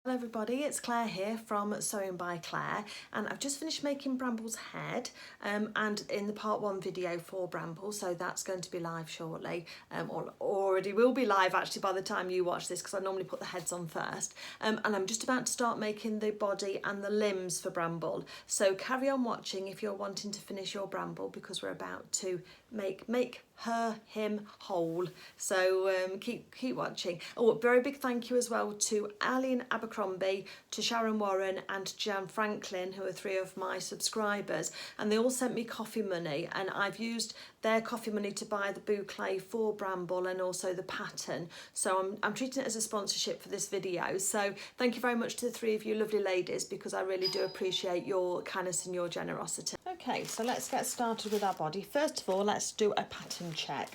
Hello everybody, it's Claire here from Sewing by Claire, and I've just finished making Bramble's head and in the part 1 video for Bramble, so that's going to be live shortly, or already will be live actually by the time you watch this, because I normally put the heads on first, and I'm just about to start making the body and the limbs for Bramble, so carry on watching if you're wanting to finish your Bramble, because we're about to make him whole, so keep watching. Oh, a very big thank you as well to Aileen Abercrombie, to Sharon Warren and Jan Franklin, who are 3 of my subscribers, and they all sent me coffee money, and I've used their coffee money to buy the bouclé for Bramble and also the pattern, so I'm treating it as a sponsorship for this video. So thank you very much to the 3 of you lovely ladies, because I really do appreciate your kindness and your generosity. Okay, so let's get started with our body. First of all, let's do a pattern check.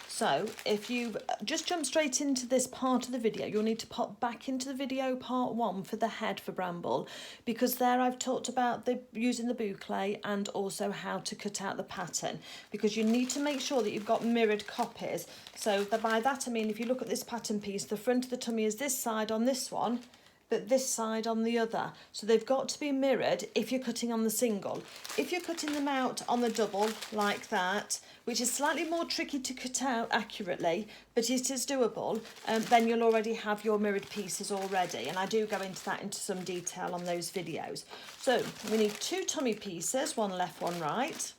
So if you just jump straight into this part of the video, you'll need to pop back into the video part 1 for the head for Bramble, because there I've talked about using the bouclé and also how to cut out the pattern, because you need to make sure that you've got mirrored copies. So by that I mean, if you look at this pattern piece, the front of the tummy is this side on this one, but this side on the other. So they've got to be mirrored if you're cutting on the single. If you're cutting them out on the double like that, which is slightly more tricky to cut out accurately, but it is doable, then you'll already have your mirrored pieces already. And I do go into that into some detail on those videos. So we need 2 tummy pieces, 1 left, 1 right.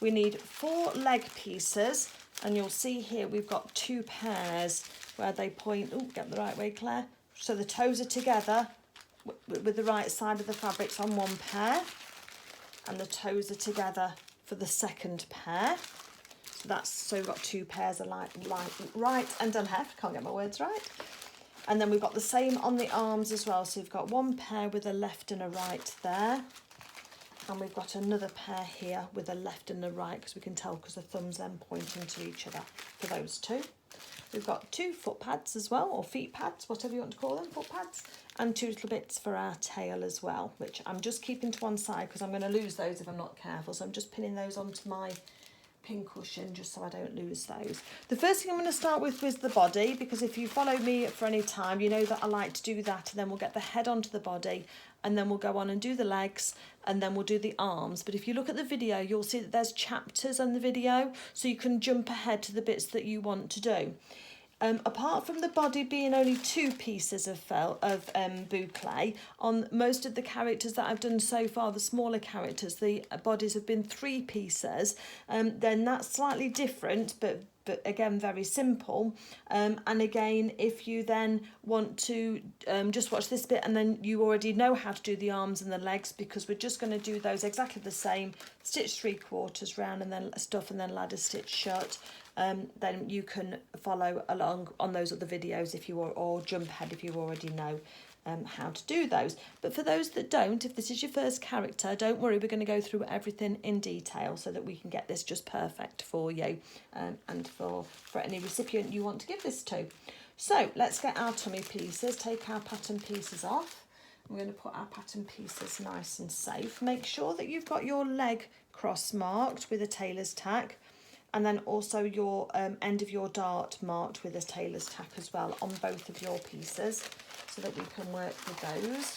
We need 4 leg pieces, and you'll see here we've got 2 pairs where they point, oh, get the right way, Claire. So the toes are together with the right side of the fabrics on 1 pair, and the toes are together for the second pair. So we've got 2 pairs of right and left, can't get my words right. And then we've got the same on the arms as well. So we've got 1 pair with a left and a right there. And we've got another pair here with a left and a right, because we can tell because the thumbs then pointing to each other for those 2. We've got 2 foot pads as well, or feet pads, whatever you want to call them, foot pads, and 2 little bits for our tail as well, which I'm just keeping to one side because I'm going to lose those if I'm not careful. So I'm just pinning those onto my pin cushion just so I don't lose those. The first thing I'm going to start with is the body, because if you follow me for any time, you know that I like to do that, and then we'll get the head onto the body, and then we'll go on and do the legs, and then we'll do the arms. But if you look at the video, you'll see that there's chapters on the video, so you can jump ahead to the bits that you want to do. Apart from the body being only 2 pieces of bouclé, on most of the characters that I've done so far, the smaller characters, the bodies have been 3 pieces. Then that's slightly different, but again very simple. And again, if you then want to just watch this bit, and then you already know how to do the arms and the legs, because we're just going to do those exactly the same, stitch 3/4 round and then stuff, and then ladder stitch shut. Then you can follow along on those other videos if you or jump ahead if you already know how to do those. But for those that don't, if this is your first character, don't worry, we're going to go through everything in detail so that we can get this just perfect for you, and for any recipient you want to give this to. So let's get our tummy pieces, take our pattern pieces off. We're going to put our pattern pieces nice and safe. Make sure that you've got your leg cross marked with a tailor's tack, and then also your end of your dart marked with a tailor's tack as well on both of your pieces, so that we can work with those.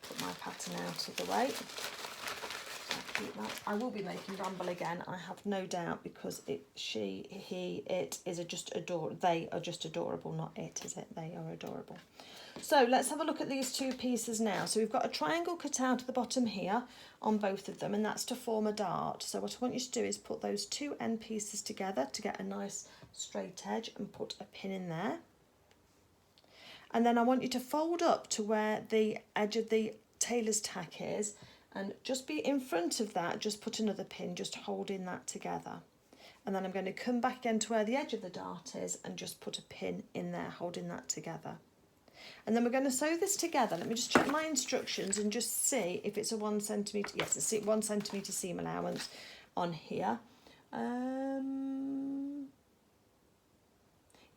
Put my pattern out of the way. So keep that. I will be making Bramble again, I have no doubt, because it is just adorable. They are just adorable, not it, is it? They are adorable. So let's have a look at these 2 pieces now. So we've got a triangle cut out at the bottom here on both of them, and that's to form a dart. So what I want you to do is put those 2 end pieces together to get a nice straight edge, and put a pin in there. And then I want you to fold up to where the edge of the tailor's tack is, and just be in front of that, just put another pin, just holding that together. And then I'm going to come back again to where the edge of the dart is and just put a pin in there, holding that together. And then we're going to sew this together. Let me just check my instructions and just see if it's a 1 centimetre. Yes, it's 1 centimetre seam allowance on here.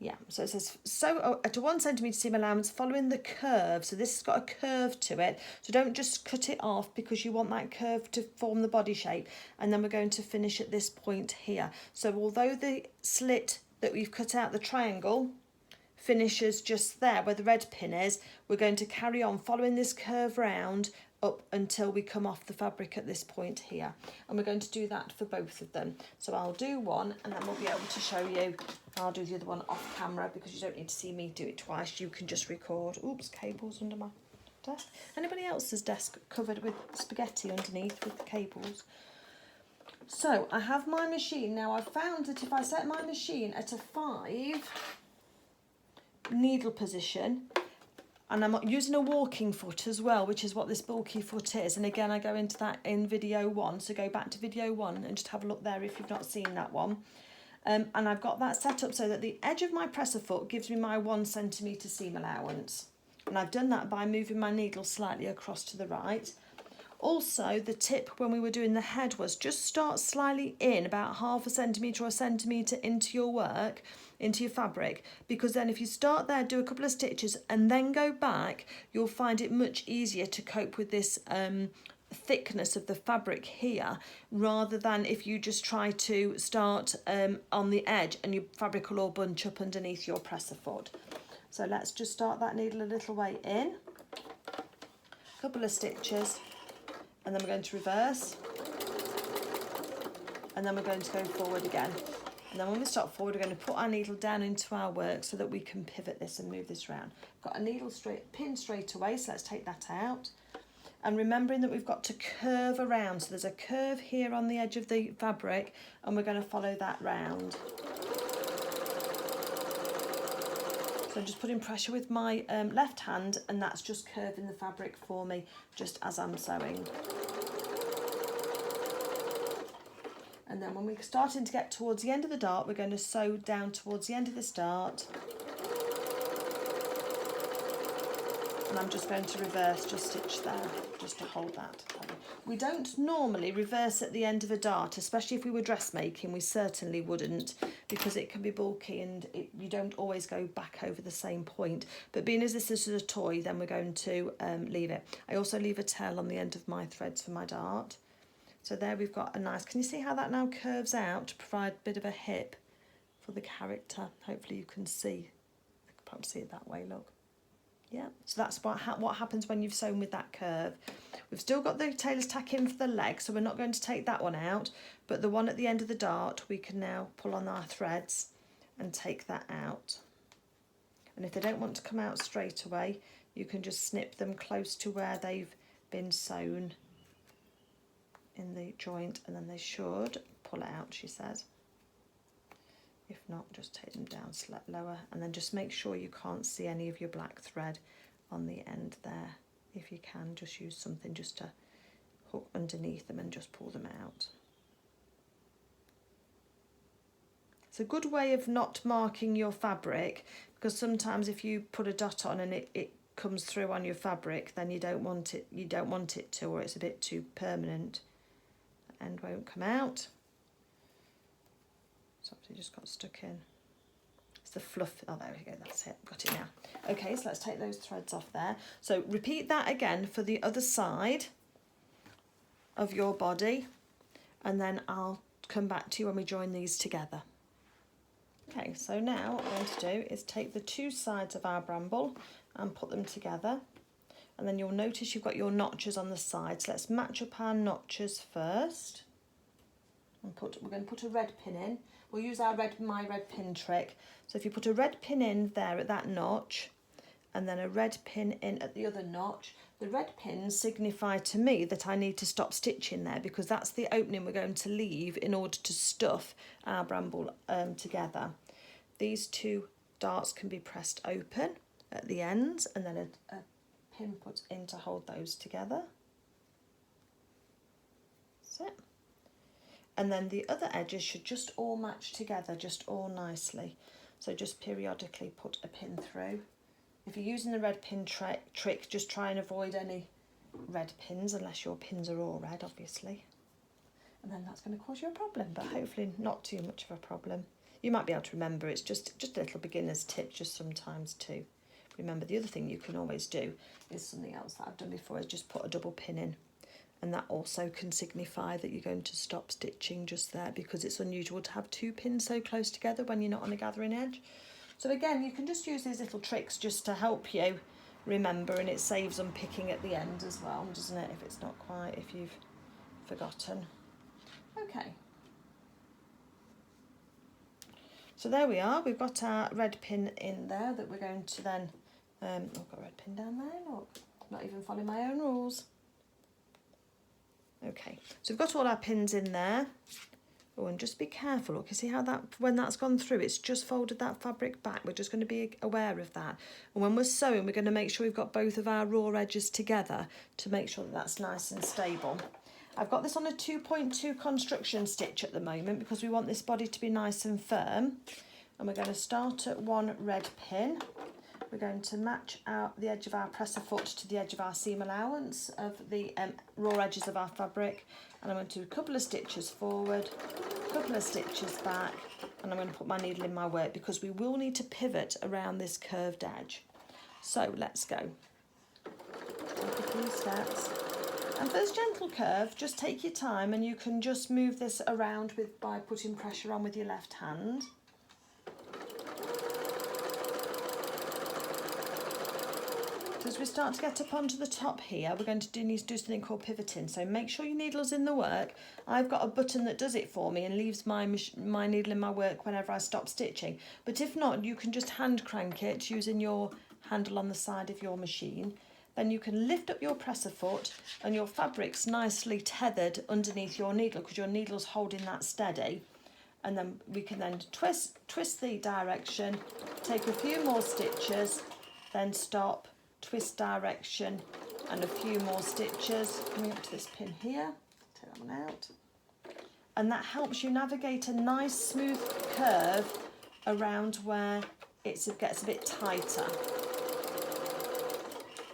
Yeah, so it says sew at a 1 centimetre seam allowance following the curve. So this has got a curve to it. So don't just cut it off, because you want that curve to form the body shape. And then we're going to finish at this point here. So although the slit that we've cut out, the triangle, finishes just there where the red pin is, we're going to carry on following this curve round up until we come off the fabric at this point here, and we're going to do that for both of them. So I'll do one and then we'll be able to show you. I'll do the other one off camera because you don't need to see me do it twice, you can just record. Oops, cables under my desk. Anybody else's desk covered with spaghetti underneath with the cables? So I have my machine now. I've found that if I set my machine at a 5 needle position, and I'm using a walking foot as well, which is what this bulky foot is. And again, I go into that in video 1. So go back to video 1 and just have a look there if you've not seen that one. And I've got that set up so that the edge of my presser foot gives me my 1 centimetre seam allowance. And I've done that by moving my needle slightly across to the right. Also, the tip when we were doing the head was just start slightly in, about half a centimetre or a centimetre into your work, into your fabric, because then if you start there, do a couple of stitches and then go back, you'll find it much easier to cope with this thickness of the fabric here, rather than if you just try to start on the edge and your fabric will all bunch up underneath your presser foot. So let's just start that needle a little way in, a couple of stitches, and then we're going to reverse, and then we're going to go forward again. And then when we start forward, we're going to put our needle down into our work so that we can pivot this and move this around. Got a needle pin straight away, so let's take that out. And remembering that we've got to curve around, so there's a curve here on the edge of the fabric, and we're going to follow that round. So I'm just putting pressure with my left hand, and that's just curving the fabric for me, just as I'm sewing. And then when we're starting to get towards the end of the dart, we're going to sew down towards the end of this dart. And I'm just going to reverse, just stitch there, just to hold that. We don't normally reverse at the end of a dart, especially if we were dressmaking, we certainly wouldn't, because it can be bulky and you don't always go back over the same point. But being as this is a toy, then we're going to leave it. I also leave a tail on the end of my threads for my dart. So there we've got a nice, can you see how that now curves out to provide a bit of a hip for the character? Hopefully you can see, I can probably see it that way, look. Yeah, so that's what happens when you've sewn with that curve. We've still got the tailor's tack in for the leg, so we're not going to take that one out, but the one at the end of the dart, we can now pull on our threads and take that out. And if they don't want to come out straight away, you can just snip them close to where they've been sewn in the joint, and then they should pull it out, she says. If not, just take them down slightly lower, and then just make sure you can't see any of your black thread on the end there. If you can, just use something just to hook underneath them and just pull them out. It's a good way of not marking your fabric, because sometimes if you put a dot on and it comes through on your fabric, then you don't want it to, or it's a bit too permanent. The end won't come out. So it just got stuck in. It's the fluff. Oh, there we go. That's it. Got it now. Okay, so let's take those threads off there. So repeat that again for the other side of your body, and then I'll come back to you when we join these together. Okay, so now what we're going to do is take the two sides of our bramble and put them together, and then you'll notice you've got your notches on the sides. So let's match up our notches first. And we're going to put a red pin in. We'll use our my red pin trick. So if you put a red pin in there at that notch, and then a red pin in at the other notch, the red pins signify to me that I need to stop stitching there, because that's the opening we're going to leave in order to stuff our bramble together. These two darts can be pressed open at the ends, and then a pin put in to hold those together. That's it. And then the other edges should just all match together, just all nicely. So just periodically put a pin through. If you're using the red pin trick, just try and avoid any red pins, unless your pins are all red, obviously. And then that's going to cause you a problem, but hopefully not too much of a problem. You might be able to remember, it's just a little beginner's tip just sometimes too. Remember, the other thing you can always do is something else that I've done before, is just put a double pin in. And that also can signify that you're going to stop stitching just there, because it's unusual to have two pins so close together when you're not on a gathering edge. So again, you can just use these little tricks just to help you remember, and it saves unpicking at the end as well, doesn't it, if it's not quite, if you've forgotten. Okay. So there we are, we've got our red pin in there that we're going to then, I've got a red pin down there, look, not even following my own rules. Okay, so we've got all our pins in there. Oh, and just be careful, look, you see how that, when that's gone through, it's just folded that fabric back. We're just going to be aware of that. And when we're sewing, we're going to make sure we've got both of our raw edges together to make sure that that's nice and stable. I've got this on a 2.2 construction stitch at the moment because we want this body to be nice and firm. And we're going to start at one red pin. We're going to match out the edge of our presser foot to the edge of our seam allowance of the raw edges of our fabric. And I'm going to do a couple of stitches forward, a couple of stitches back, and I'm going to put my needle in my work because we will need to pivot around this curved edge. So let's go. Take a few steps. And for this gentle curve, just take your time, and you can just move this around by putting pressure on with your left hand. So as we start to get up onto the top here, we're going to need to do something called pivoting. So make sure your needle's in the work. I've got a button that does it for me and leaves my needle in my work whenever I stop stitching. But if not, you can just hand crank it using your handle on the side of your machine. Then you can lift up your presser foot and your fabric's nicely tethered underneath your needle because your needle's holding that steady. And then we can then twist the direction, take a few more stitches, then stop, twist direction, and a few more stitches coming up to this pin here. Take that one out, and that helps you navigate a nice smooth curve around where it gets a bit tighter.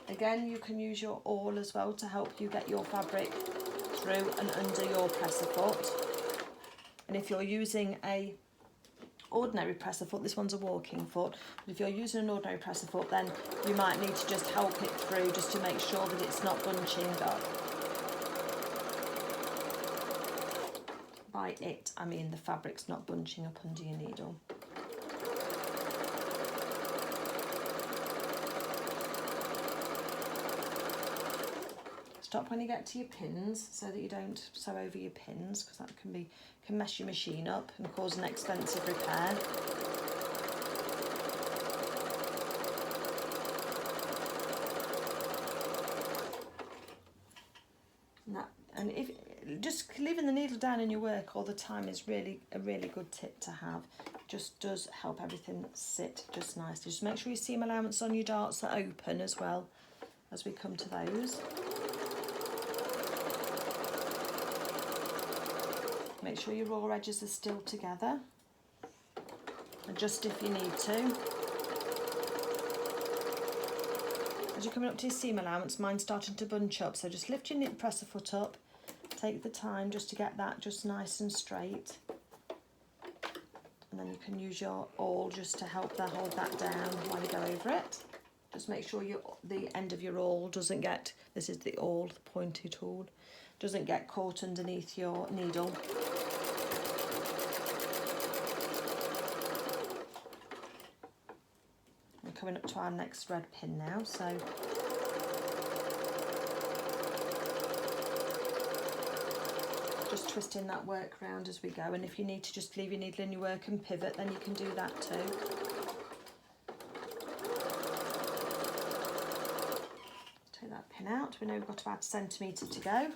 Again, you can use your awl as well to help you get your fabric through and under your presser foot. And if you're using a ordinary presser foot, this one's a walking foot, but if you're using an ordinary presser foot, then you might need to just help it through just to make sure that it's not bunching up. By it, I mean the fabric's not bunching up under your needle. Stop when you get to your pins so that you don't sew over your pins, because that can mess your machine up and cause an expensive repair. And if just leaving the needle down in your work all the time is a really good tip to have. It just does help everything sit just nicely. Just make sure your seam allowance on your darts are open as well as we come to those. Make sure your raw edges are still together. Adjust if you need to. As you're coming up to your seam allowance, mine's starting to bunch up, so just lift your presser foot up. Take the time just to get that just nice and straight. And then you can use your awl just to help hold that down while you go over it. Just make sure the end of your awl doesn't get, this is the awl, the pointy tool, doesn't get caught underneath your needle. We're coming up to our next red pin now, so just twisting that work round as we go, and if you need to just leave your needle in your work and pivot, then you can do that too. Take that pin out. We know we've got about a centimetre to go.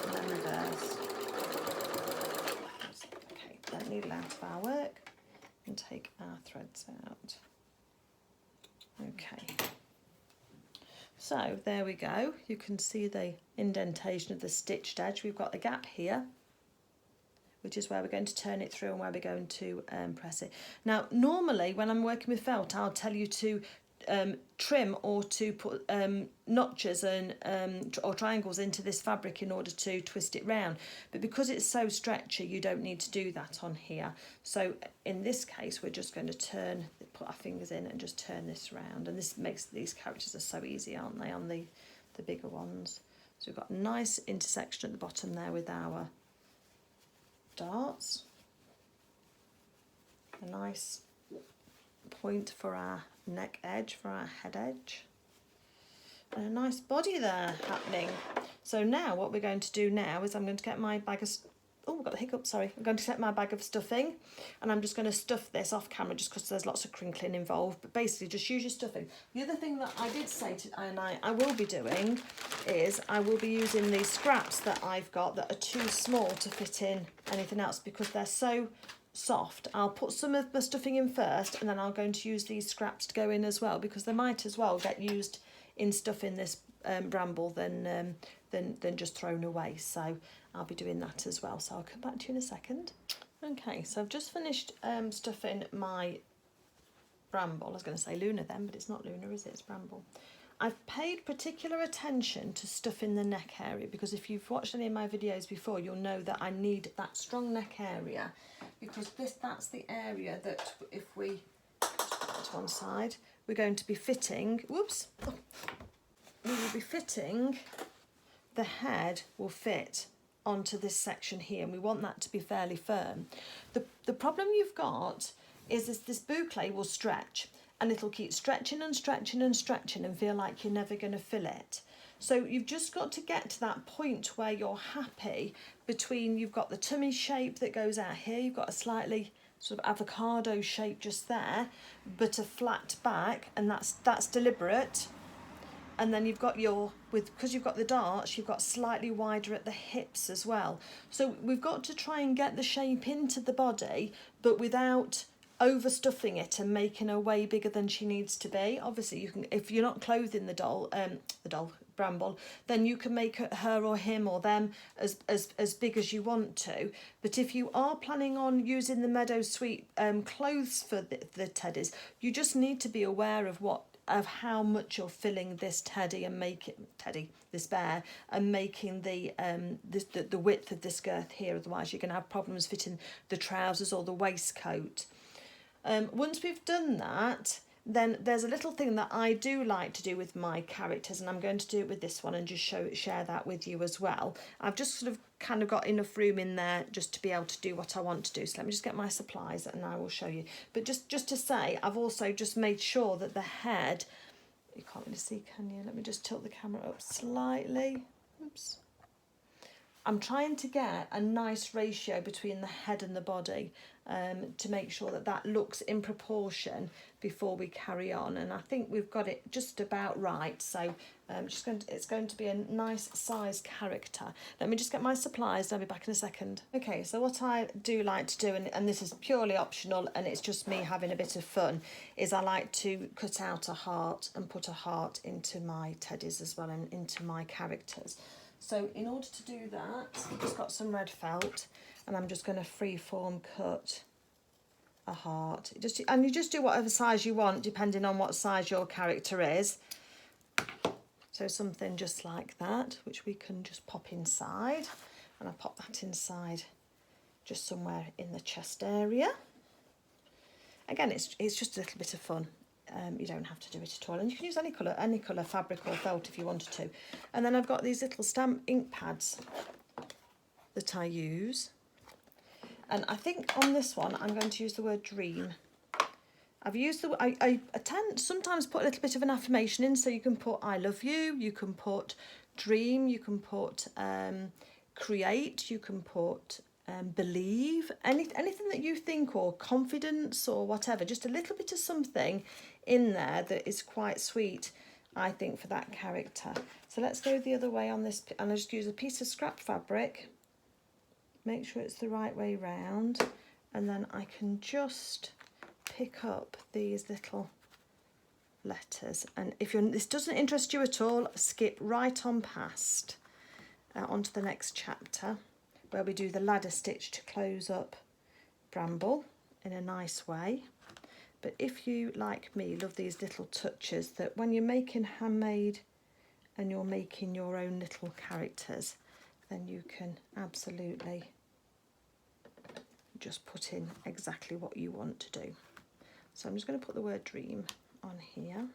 And then reverse. Okay, get needle out of our work and take our threads out. Okay. So there we go, you can see the indentation of the stitched edge. We've got a gap here, which is where we're going to turn it through and where we're going to press it. Now, normally when I'm working with felt, I'll tell you to trim or to put notches and or triangles into this fabric in order to twist it round, but because it's so stretchy, you don't need to do that on here. So in this case, we're just going to put our fingers in and just turn this round, and this makes these characters are so easy, aren't they, on the bigger ones. So we've got a nice intersection at the bottom there with our darts. a nice point for our neck edge, for our head edge. And a nice body there happening. So now what we're going to do now is I'm going to get my bag of, oh, I've got the hiccup, sorry. I'm going to get my bag of stuffing and I'm just going to stuff this off camera just because there's lots of crinkling involved, but basically just use your stuffing. The other thing that I did say to, and I will be doing, is I will be using these scraps that I've got that are too small to fit in anything else because they're so soft. I'll put some of the stuffing in first and then I'm going to use these scraps to go in as well because they might as well get used in stuffing this bramble than just thrown away. So I'll be doing that as well. So I'll come back to you in a second. Okay, so I've just finished stuffing my bramble. I was going to say Luna then, but it's not Luna, is it? It's bramble. I've paid particular attention to stuffing the neck area because if you've watched any of my videos before, you'll know that I need that strong neck area because that's the area that if we just put that to one side, we're going to be fitting, whoops, we will be fitting, the head will fit onto this section here and we want that to be fairly firm. The problem you've got is this bouclé will stretch and it'll keep stretching and stretching and stretching and feel like you're never going to fill it. So you've just got to get to that point where you're happy between, you've got the tummy shape that goes out here, you've got a slightly sort of avocado shape just there, but a flat back, and that's deliberate. And then you've got your, because you've got the darts, you've got slightly wider at the hips as well. So we've got to try and get the shape into the body, but without overstuffing it and making her way bigger than she needs to be. Obviously, you can, if you're not clothing the doll, Bramble, then you can make her or him or them as big as you want to. But if you are planning on using the Meadow Sweet clothes for the teddies, you just need to be aware of how much you're filling this this bear, and making the width of this girth here. Otherwise, you're going to have problems fitting the trousers or the waistcoat. Once we've done that, then there's a little thing that I do like to do with my characters, and I'm going to do it with this one and just share that with you as well. I've just sort of kind of got enough room in there just to be able to do what I want to do. So let me just get my supplies and I will show you. But just to say, I've also just made sure that the head, you can't really see, can you? Let me just tilt the camera up slightly. Oops. I'm trying to get a nice ratio between the head and the body to make sure that looks in proportion before we carry on, and I think we've got it just about right. So it's going to be a nice sized character. Let me just get my supplies, I'll be back in a second. Okay, so what I do like to do, and this is purely optional and it's just me having a bit of fun, is I like to cut out a heart and put a heart into my teddies as well and into my characters. So in order to do that, I've just got some red felt and I'm just going to freeform cut a heart. And you just do whatever size you want depending on what size your character is. So something just like that, which we can just pop inside. And I pop that inside just somewhere in the chest area. Again, it's just a little bit of fun. You don't have to do it at all, and you can use any colour fabric or felt if you wanted to. And then I've got these little stamp ink pads that I use, and I think on this one I'm going to use the word dream. I've used I tend sometimes put a little bit of an affirmation in, so you can put I love you, you can put dream, you can put create, you can put believe, anything that you think, or confidence or whatever, just a little bit of something in there that is quite sweet, I think, for that character. So let's go the other way on this, and I just use a piece of scrap fabric, make sure it's the right way round, and then I can just pick up these little letters. And if this doesn't interest you at all, skip right on past onto the next chapter, where we do the ladder stitch to close up Bramble in a nice way. But if you, like me, love these little touches, that when you're making handmade and you're making your own little characters, then you can absolutely just put in exactly what you want to do. So I'm just going to put the word dream on here.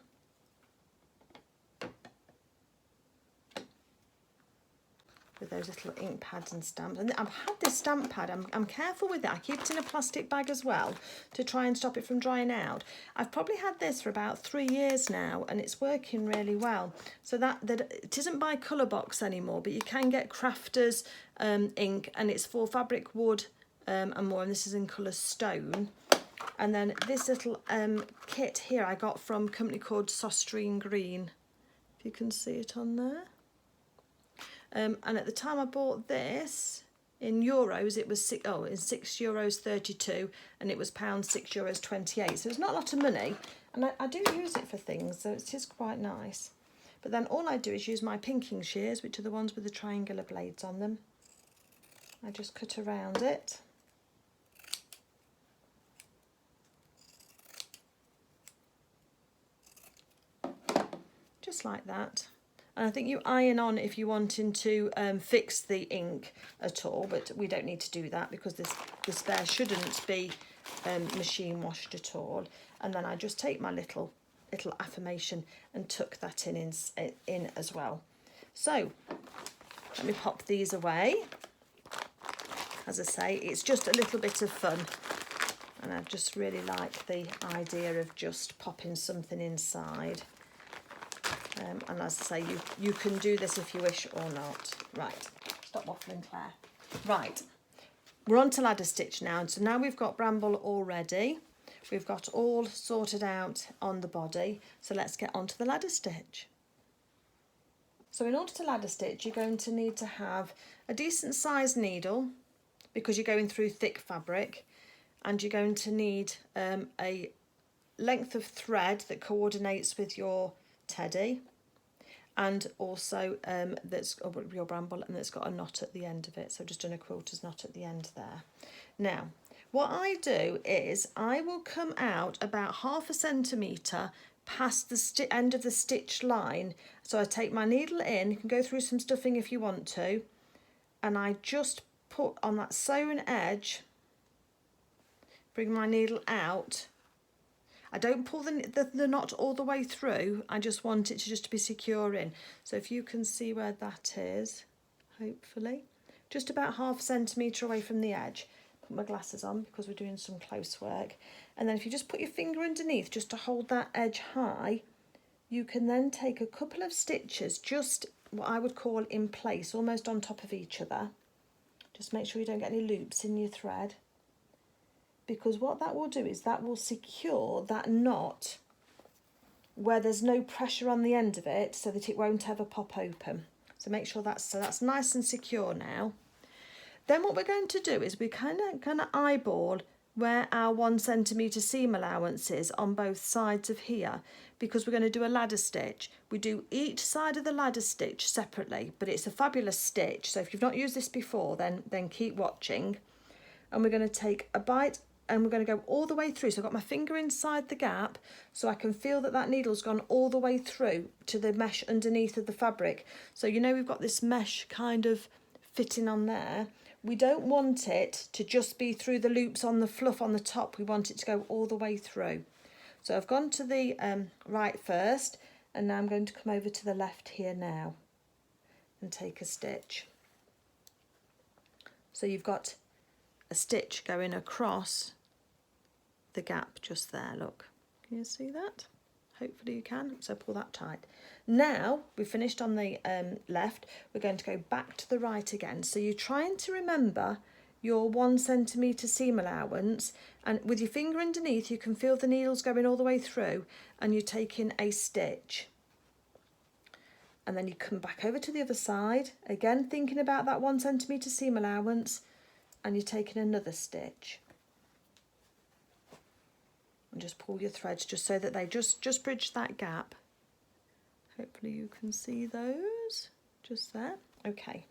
with those little ink pads and stamps. And I've had this stamp pad, I'm careful with it. I keep it in a plastic bag as well to try and stop it from drying out. I've probably had this for about 3 years now and it's working really well. So that it isn't by colour box anymore, but you can get Crafters ink, and it's for fabric, wood and more, and this is in colour stone. And then this little kit here I got from a company called Sostrine Green, if you can see it on there. And at the time I bought this, in euros, it was €6.32, and it was €6.28. So it's not a lot of money, and I do use it for things, so it is quite nice. But then all I do is use my pinking shears, which are the ones with the triangular blades on them. I just cut around it. Just like that. And I think you iron on if you're wanting to fix the ink at all, but we don't need to do that because this bear shouldn't be machine washed at all. And then I just take my little affirmation and tuck that in as well. So let me pop these away. As I say, it's just a little bit of fun, and I just really like the idea of just popping something inside. And as I say, you can do this if you wish or not. Right, stop waffling, Claire. Right, we're on to ladder stitch now. So now we've got Bramble all ready. We've got all sorted out on the body. So let's get on to the ladder stitch. So in order to ladder stitch, you're going to need to have a decent sized needle because you're going through thick fabric, and you're going to need a length of thread that coordinates with your teddy, and also that's your bramble, and that's got a knot at the end of it. So I've just done a quilter's knot at the end there. Now what I do is I will come out about 1/2 centimetre past the end of the stitch line. So I take my needle in, you can go through some stuffing if you want to, and I just put on that sewn edge, bring my needle out. I don't pull the knot all the way through, I just want it to just be secure in. So if you can see where that is, hopefully, just about 1/2 centimetre away from the edge. Put my glasses on because we're doing some close work. And then if you just put your finger underneath just to hold that edge high, you can then take a couple of stitches, just what I would call in place, almost on top of each other. Just make sure you don't get any loops in your thread, because what that will do is that will secure that knot where there's no pressure on the end of it, so that it won't ever pop open. So make sure that's nice and secure now. Then what we're going to do is we're kind of eyeball where our 1 centimetre seam allowance is on both sides of here, because we're going to do a ladder stitch. We do each side of the ladder stitch separately, but it's a fabulous stitch, so if you've not used this before, then keep watching. And we're going to take a bite, and we're going to go all the way through. So I've got my finger inside the gap, so I can feel that needle's gone all the way through to the mesh underneath of the fabric. So you know we've got this mesh kind of fitting on there. We don't want it to just be through the loops on the fluff on the top. We want it to go all the way through. So I've gone to the right first, and now I'm going to come over to the left here now and take a stitch. So you've got a stitch going across the gap just there, look. Can you see that? Hopefully you can, so pull that tight. Now we've finished on the left, we're going to go back to the right again. So you're trying to remember your 1 centimetre seam allowance, and with your finger underneath you can feel the needles going all the way through, and you're taking a stitch. And then you come back over to the other side, again thinking about that 1 centimetre seam allowance, and you're taking another stitch. And just pull your threads just so that they just bridge that gap. Hopefully you can see those just there. Okay,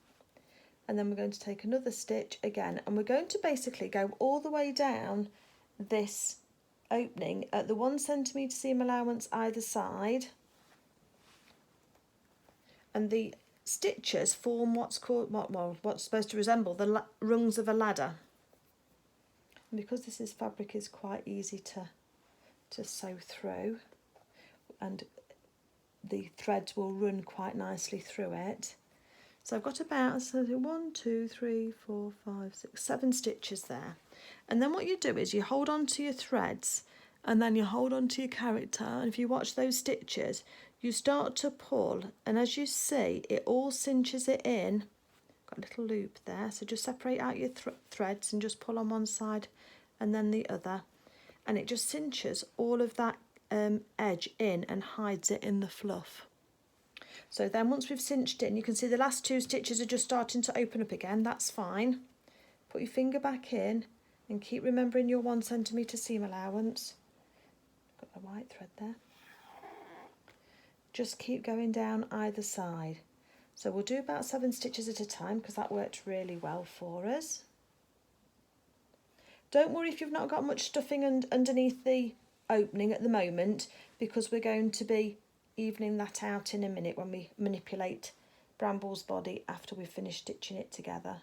and then we're going to take another stitch again, and we're going to basically go all the way down this opening at the 1 centimetre seam allowance either side, and the stitches form what's supposed to resemble the rungs of a ladder. And because this fabric is quite easy to sew through, and the threads will run quite nicely through it. So I've got about 1, 2, 3, 4, 5, 6, 7 stitches there. And then what you do is you hold on to your threads and then you hold on to your character, and if you watch those stitches you start to pull, and as you see it all cinches it in. Got a little loop there, so just separate out your threads and just pull on one side and then the other, and it just cinches all of that edge in and hides it in the fluff. So then once we've cinched in, you can see the last 2 stitches are just starting to open up again. That's fine. Put your finger back in and keep remembering your 1 centimetre seam allowance. Got the white thread there. Just keep going down either side. So we'll do about 7 stitches at a time because that worked really well for us. Don't worry if you've not got much stuffing underneath the opening at the moment, because we're going to be evening that out in a minute when we manipulate Bramble's body after we've finished stitching it together.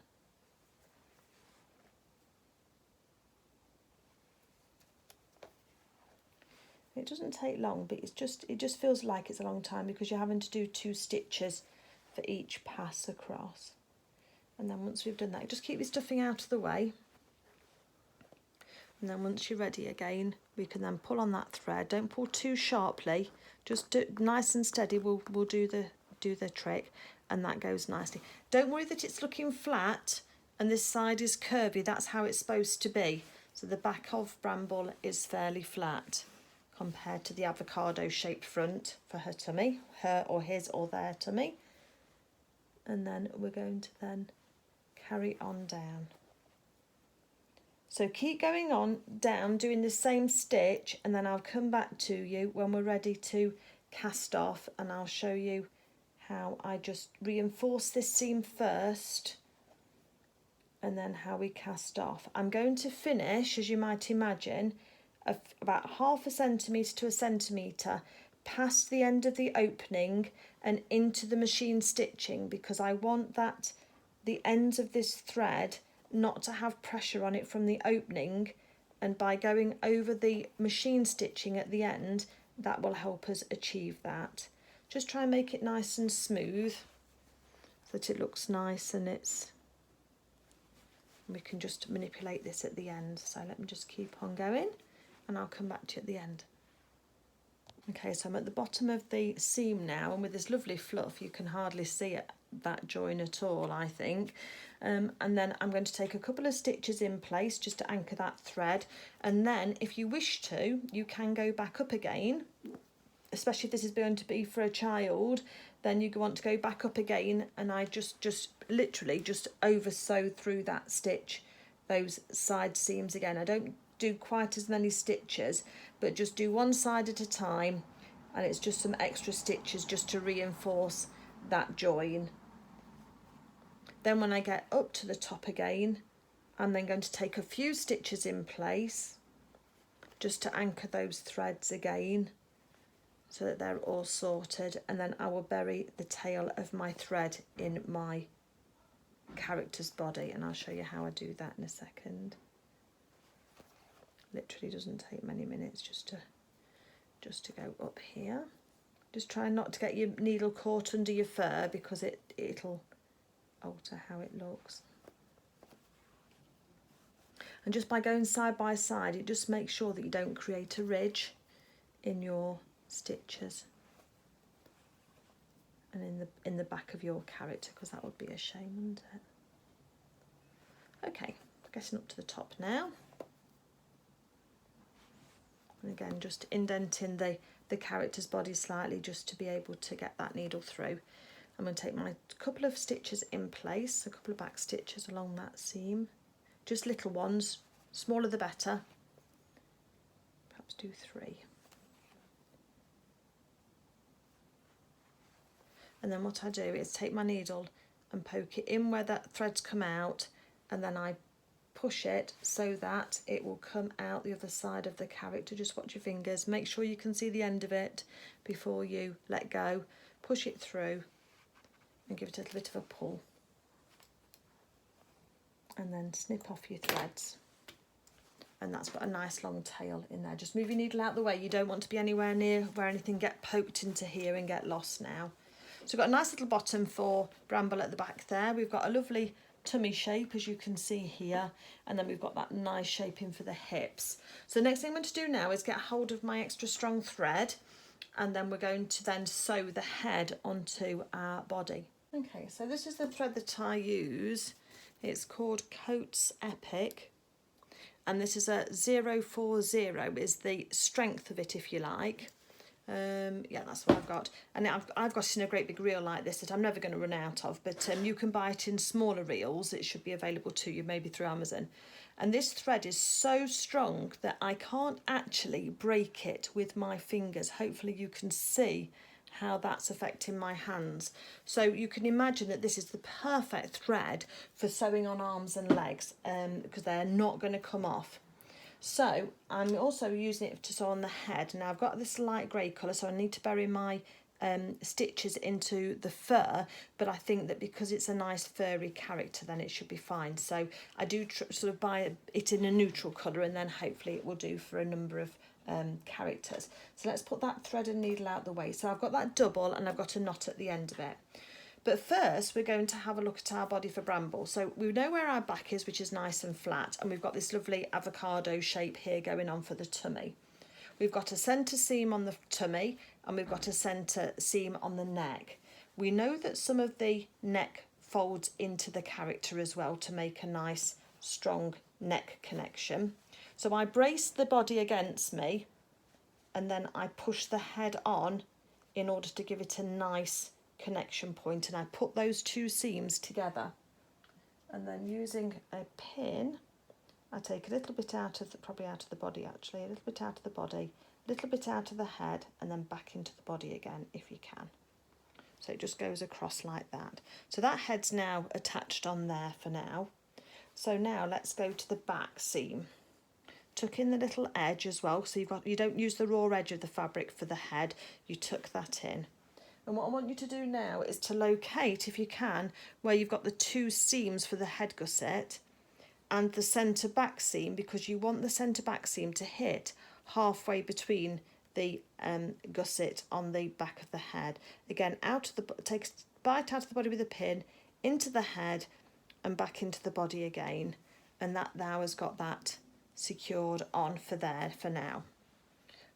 It doesn't take long, but it just feels like it's a long time because you're having to do 2 stitches for each pass across. And then once we've done that, just keep your stuffing out of the way. And then once you're ready again, we can then pull on that thread. Don't pull too sharply, just do nice and steady. We'll do the trick, and that goes nicely. Don't worry that it's looking flat and this side is curvy. That's how it's supposed to be. So the back of Bramble is fairly flat compared to the avocado shaped front for her tummy, her or his or their tummy. And then we're going to then carry on down. So keep going on down, doing the same stitch, and then I'll come back to you when we're ready to cast off, and I'll show you how I just reinforce this seam first and then how we cast off. I'm going to finish, as you might imagine, about 1/2 centimetre to 1 centimetre past the end of the opening and into the machine stitching, because I want that the ends of this thread not to have pressure on it from the opening, and by going over the machine stitching at the end, that will help us achieve that. Just try and make it nice and smooth so that it looks nice, and we can just manipulate this at the end. So let me just keep on going and I'll come back to you at the end. Okay, so I'm at the bottom of the seam now, and with this lovely fluff you can hardly see that join at all, I think. And then I'm going to take a couple of stitches in place just to anchor that thread, and then if you wish to, you can go back up again, especially if this is going to be for a child. Then you want to go back up again, and I just literally just over sew through that stitch, those side seams again. I don't do quite as many stitches, but just do one side at a time, and it's just some extra stitches just to reinforce that join. Then when I get up to the top again, I'm then going to take a few stitches in place just to anchor those threads again so that they're all sorted, and then I will bury the tail of my thread in my character's body, and I'll show you how I do that in a second. Literally doesn't take many minutes just to go up here. Just try not to get your needle caught under your fur, because it'll alter how it looks. And just by going side by side, it just makes sure that you don't create a ridge in your stitches and in the back of your character, because that would be a shame, wouldn't it? Okay, getting up to the top now. And again, just indenting the character's body slightly just to be able to get that needle through. I'm going to take my couple of stitches in place, a couple of back stitches along that seam, just little ones, smaller the better, perhaps do 3. And then what I do is take my needle and poke it in where that threads come out, and then I push it so that it will come out the other side of the character. Just watch your fingers, make sure you can see the end of it before you let go. Push it through and give it a little bit of a pull, and then snip off your threads, and that's got a nice long tail in there. Just move your needle out the way, you don't want to be anywhere near where anything get poked into here and get lost now. So we've got a nice little bottom for Bramble at the back there. We've got a lovely tummy shape, as you can see here, and then we've got that nice shaping for the hips. So next thing I'm going to do now is get hold of my extra strong thread, and then we're going to then sew the head onto our body. Okay, so this is the thread that I use. It's called Coats Epic, and this is a 040 is the strength of it, if you like. Yeah, that's what I've got, and I've got it in a great big reel like this that I'm never going to run out of, but you can buy it in smaller reels. It should be available to you maybe through Amazon, and this thread is so strong that I can't actually break it with my fingers. Hopefully you can see how that's affecting my hands. So you can imagine that this is the perfect thread for sewing on arms and legs, because they're not going to come off. So I'm also using it to sew on the head. Now I've got this light grey colour, so I need to bury my stitches into the fur, but I think that because it's a nice furry character, then it should be fine. So I do sort of buy it in a neutral colour, and then hopefully it will do for a number of characters. So let's put that thread and needle out the way. So I've got that double, and I've got a knot at the end of it. But first we're going to have a look at our body for Bramble. So we know where our back is, which is nice and flat, and we've got this lovely avocado shape here going on for the tummy. We've got a centre seam on the tummy, and we've got a centre seam on the neck. We know that some of the neck folds into the character as well to make a nice strong neck connection. So I brace the body against me, and then I push the head on in order to give it a nice connection point, and I put those two seams together, and then using a pin I take a little bit out of probably out of the body, actually a little bit out of the body, a little bit out of the head, and then back into the body again if you can. So it just goes across like that. So that head's now attached on there for now. So now let's go to the back seam. Tuck in the little edge as well, so you don't use the raw edge of the fabric for the head, you tuck that in. And what I want you to do now is to locate, if you can, where you've got the two seams for the head gusset and the centre back seam, because you want the centre back seam to hit halfway between the gusset on the back of the head. Again, take a bite out of the body with a pin, into the head and back into the body again. And that now has got that secured on for there for now.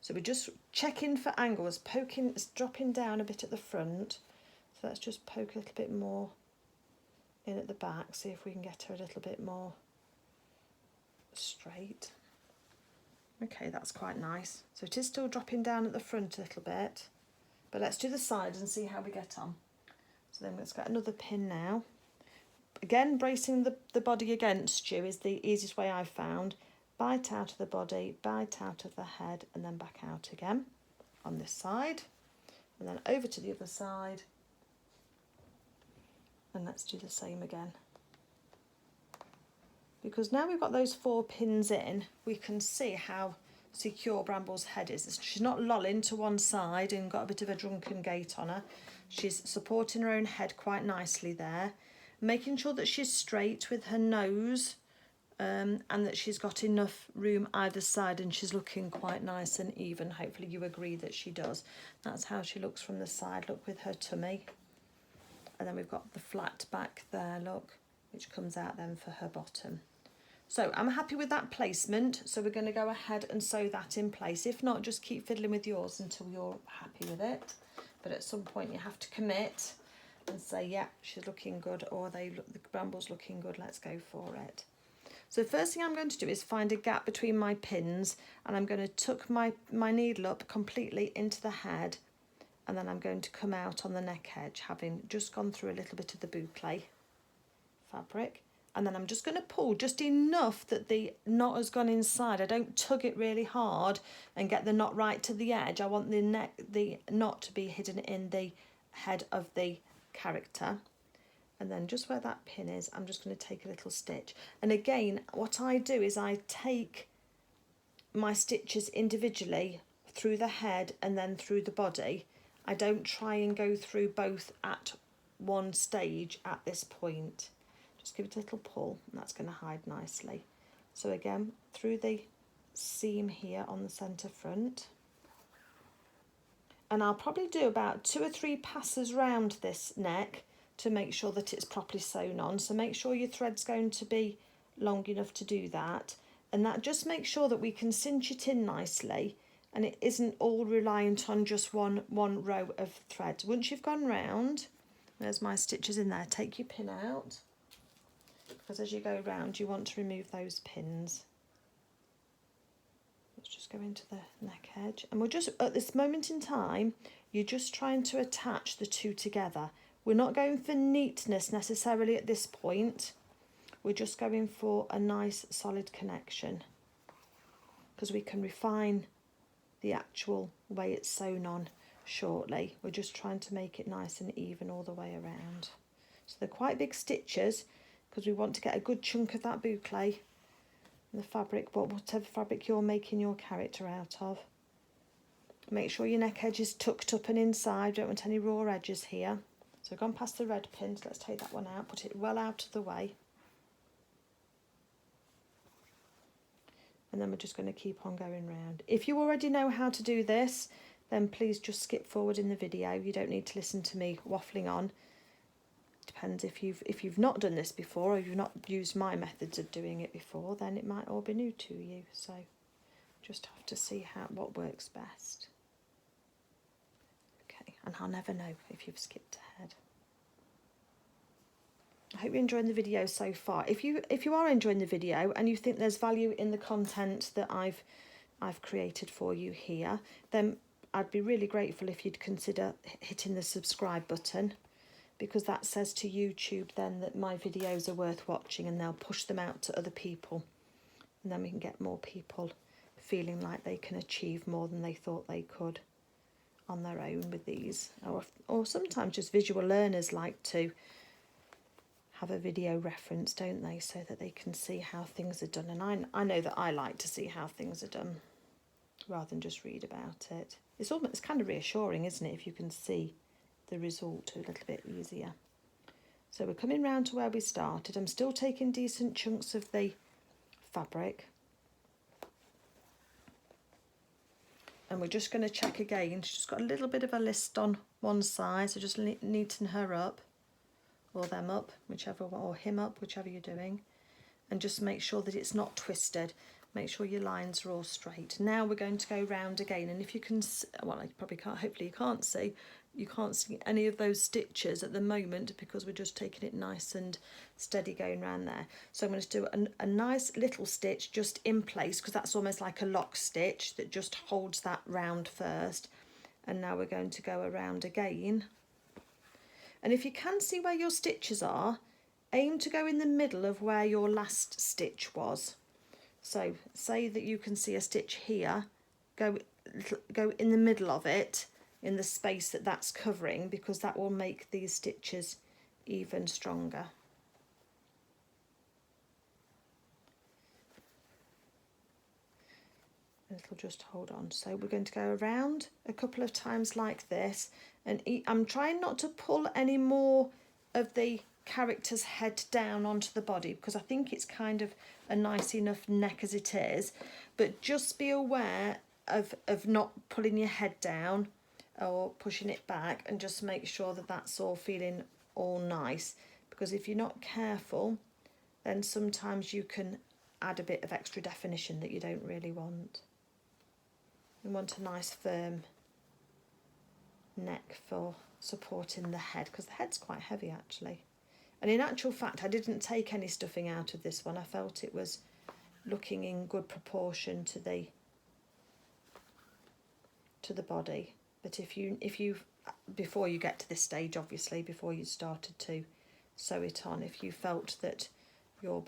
So we're just checking for angles, dropping down a bit at the front. So let's just poke a little bit more in at the back, see if we can get her a little bit more straight. Okay, that's quite nice. So it is still dropping down at the front a little bit, but let's do the sides and see how we get on. So then let's get another pin now. Again, bracing the body against you is the easiest way I've found. Bite out of the body, bite out of the head, and then back out again on this side, and then over to the other side, and let's do the same again. Because now we've got those 4 pins in, we can see how secure Bramble's head is. She's not lolling to one side and got a bit of a drunken gait on her. She's supporting her own head quite nicely there, making sure that she's straight with her nose, and that she's got enough room either side, and she's looking quite nice and even. Hopefully you agree that she does. That's how she looks from the side, look, with her tummy. And then we've got the flat back there, look, which comes out then for her bottom. So I'm happy with that placement, so we're going to go ahead and sew that in place. If not, just keep fiddling with yours until you're happy with it. But at some point you have to commit and say, yeah, she's looking good, or the Bramble's looking good, let's go for it. So the first thing I'm going to do is find a gap between my pins, and I'm going to tuck my needle up completely into the head, and then I'm going to come out on the neck edge, having just gone through a little bit of the bouclé fabric. And then I'm just going to pull just enough that the knot has gone inside. I don't tug it really hard and get the knot right to the edge. I want the knot to be hidden in the head of the character. And then just where that pin is, I'm just going to take a little stitch. And again, what I do is I take my stitches individually through the head and then through the body. I don't try and go through both at one stage at this point. Just give it a little pull, and that's going to hide nicely. So again, through the seam here on the centre front. and I'll probably do about 2 or 3 passes round this neck to make sure that it's properly sewn on. So make sure your thread's going to be long enough to do that, and that just makes sure that we can cinch it in nicely and it isn't all reliant on just one row of thread. Once you've gone round, there's my stitches in there, take your pin out, because as you go round you want to remove those pins. Let's just go into the neck edge, and we're just, at this moment in time, you're just trying to attach the two together. We're not going for neatness necessarily at this point, we're just going for a nice solid connection, because we can refine the actual way it's sewn on shortly. We're just trying to make it nice and even all the way around. So they're quite big stitches because we want to get a good chunk of that bouclé in the fabric, but whatever fabric you're making your character out of. Make sure your neck edge is tucked up and inside, don't want any raw edges here. So we've gone past the red pins, let's take that one out, put it well out of the way. And then we're just going to keep on going round. If you already know how to do this, then please just skip forward in the video. You don't need to listen to me waffling on. Depends if you've not done this before, or you've not used my methods of doing it before, then it might all be new to you. So just have to see what works best. Okay, and I'll never know if you've skipped ahead. I hope you're enjoying the video so far. If you are enjoying the video and you think there's value in the content that I've created for you here, then I'd be really grateful if you'd consider hitting the subscribe button, because that says to YouTube then that my videos are worth watching, and they'll push them out to other people, and then we can get more people feeling like they can achieve more than they thought they could on their own with these. Or sometimes just visual learners like to have a video reference, don't they, so that they can see how things are done. And I know that I like to see how things are done rather than just read about it. It's kind of reassuring, isn't it, if you can see the result a little bit easier. So we're coming round to where we started. I'm still taking decent chunks of the fabric, and we're just going to check again. She's got a little bit of a list on one side, so just neaten her up, or them up, whichever, or him up, whichever you're doing, and just make sure that it's not twisted. Make sure your lines are all straight. Now we're going to go round again, and if you can, well, I probably can't, hopefully you can't see any of those stitches at the moment because we're just taking it nice and steady going around there. So I'm going to do a nice little stitch just in place, because that's almost like a lock stitch that just holds that round first. And now we're going to go around again. And if you can see where your stitches are, aim to go in the middle of where your last stitch was. So say that you can see a stitch here, go in the middle of it, in the space that's covering, because that will make these stitches even stronger. And it'll just hold on. So we're going to go around a couple of times like this, and I'm trying not to pull any more of the character's head down onto the body, because I think it's kind of a nice enough neck as it is, but just be aware of not pulling your head down or pushing it back, and just make sure that that's all feeling all nice, because if you're not careful, then sometimes you can add a bit of extra definition that you don't really want. You want a nice firm neck for supporting the head, because the head's quite heavy actually. And in actual fact, I didn't take any stuffing out of this one. I felt it was looking in good proportion to the body. But if you before you get to this stage, obviously before you started to sew it on, if you felt that your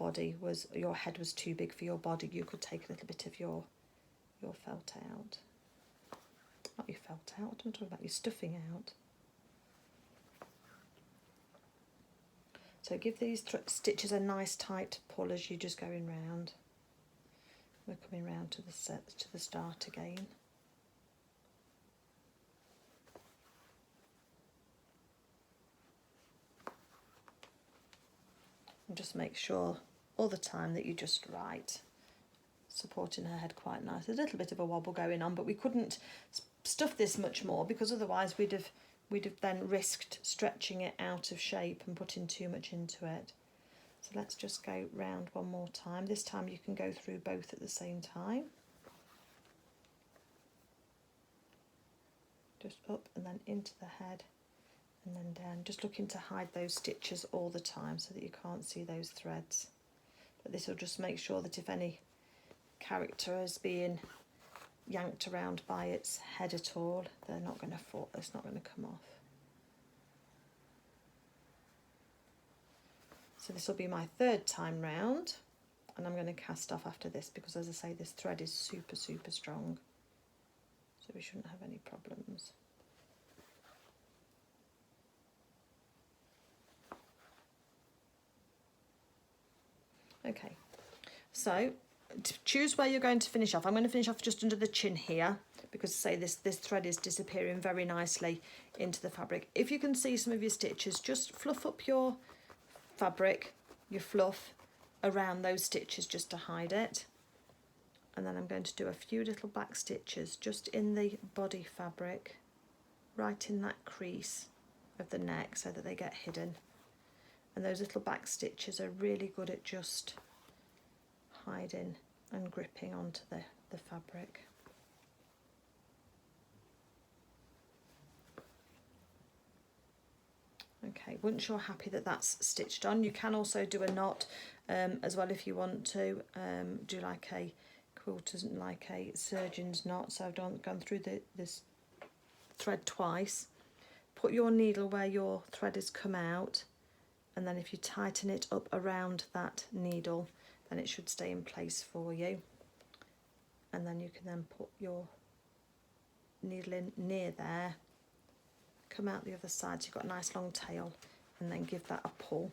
head was too big for your body, you could take a little bit of your felt out. Not your felt out, I'm talking about your stuffing out. So give these stitches a nice tight pull as you're just going round. We're coming round to the start again. And just make sure all the time that you're just right. supporting her head quite nice. A little bit of a wobble going on, but we couldn't stuff this much more because otherwise we'd have then risked stretching it out of shape and putting too much into it. So let's just go round one more time. This time you can go through both at the same time. Just up and then into the head and then down. Just looking to hide those stitches all the time so that you can't see those threads. But this will just make sure that if any character is being yanked around by its head at all, they're not going to fall, it's not going to come off. So this will be my third time round, and I'm going to cast off after this because, as I say, this thread is super strong, so we shouldn't have any problems. Okay, so to choose where you're going to finish off. I'm going to finish off just under the chin here because, say, this thread is disappearing very nicely into the fabric. If you can see some of your stitches, just fluff up your fabric, your fluff around those stitches just to hide it. And then I'm going to do a few little back stitches just in the body fabric, right in that crease of the neck so that they get hidden. And those little back stitches are really good at just hiding and gripping onto the fabric. Okay, once you're happy that that's stitched on, you can also do a knot as well if you want to. Do like a quilter's, like a surgeon's knot. So I've gone through this thread twice. Put your needle where your thread has come out, and then if you tighten it up around that needle, then it should stay in place for you. And then you can then put your needle in near there, come out the other side so you've got a nice long tail, and then give that a pull,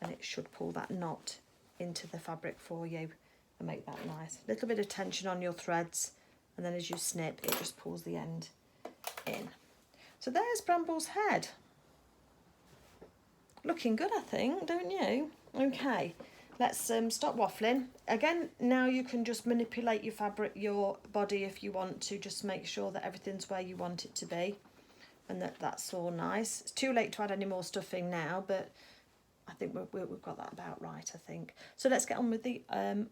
and it should pull that knot into the fabric for you and make that nice. A little bit of tension on your threads, and then as you snip it just pulls the end in. So there's Bramble's head. Looking good, I think, don't you? Okay, let's stop waffling. Again, now you can just manipulate your fabric, your body if you want to, just make sure that everything's where you want it to be and that's all nice. It's too late to add any more stuffing now, but I think we've got that about right, I think. So let's get on with the,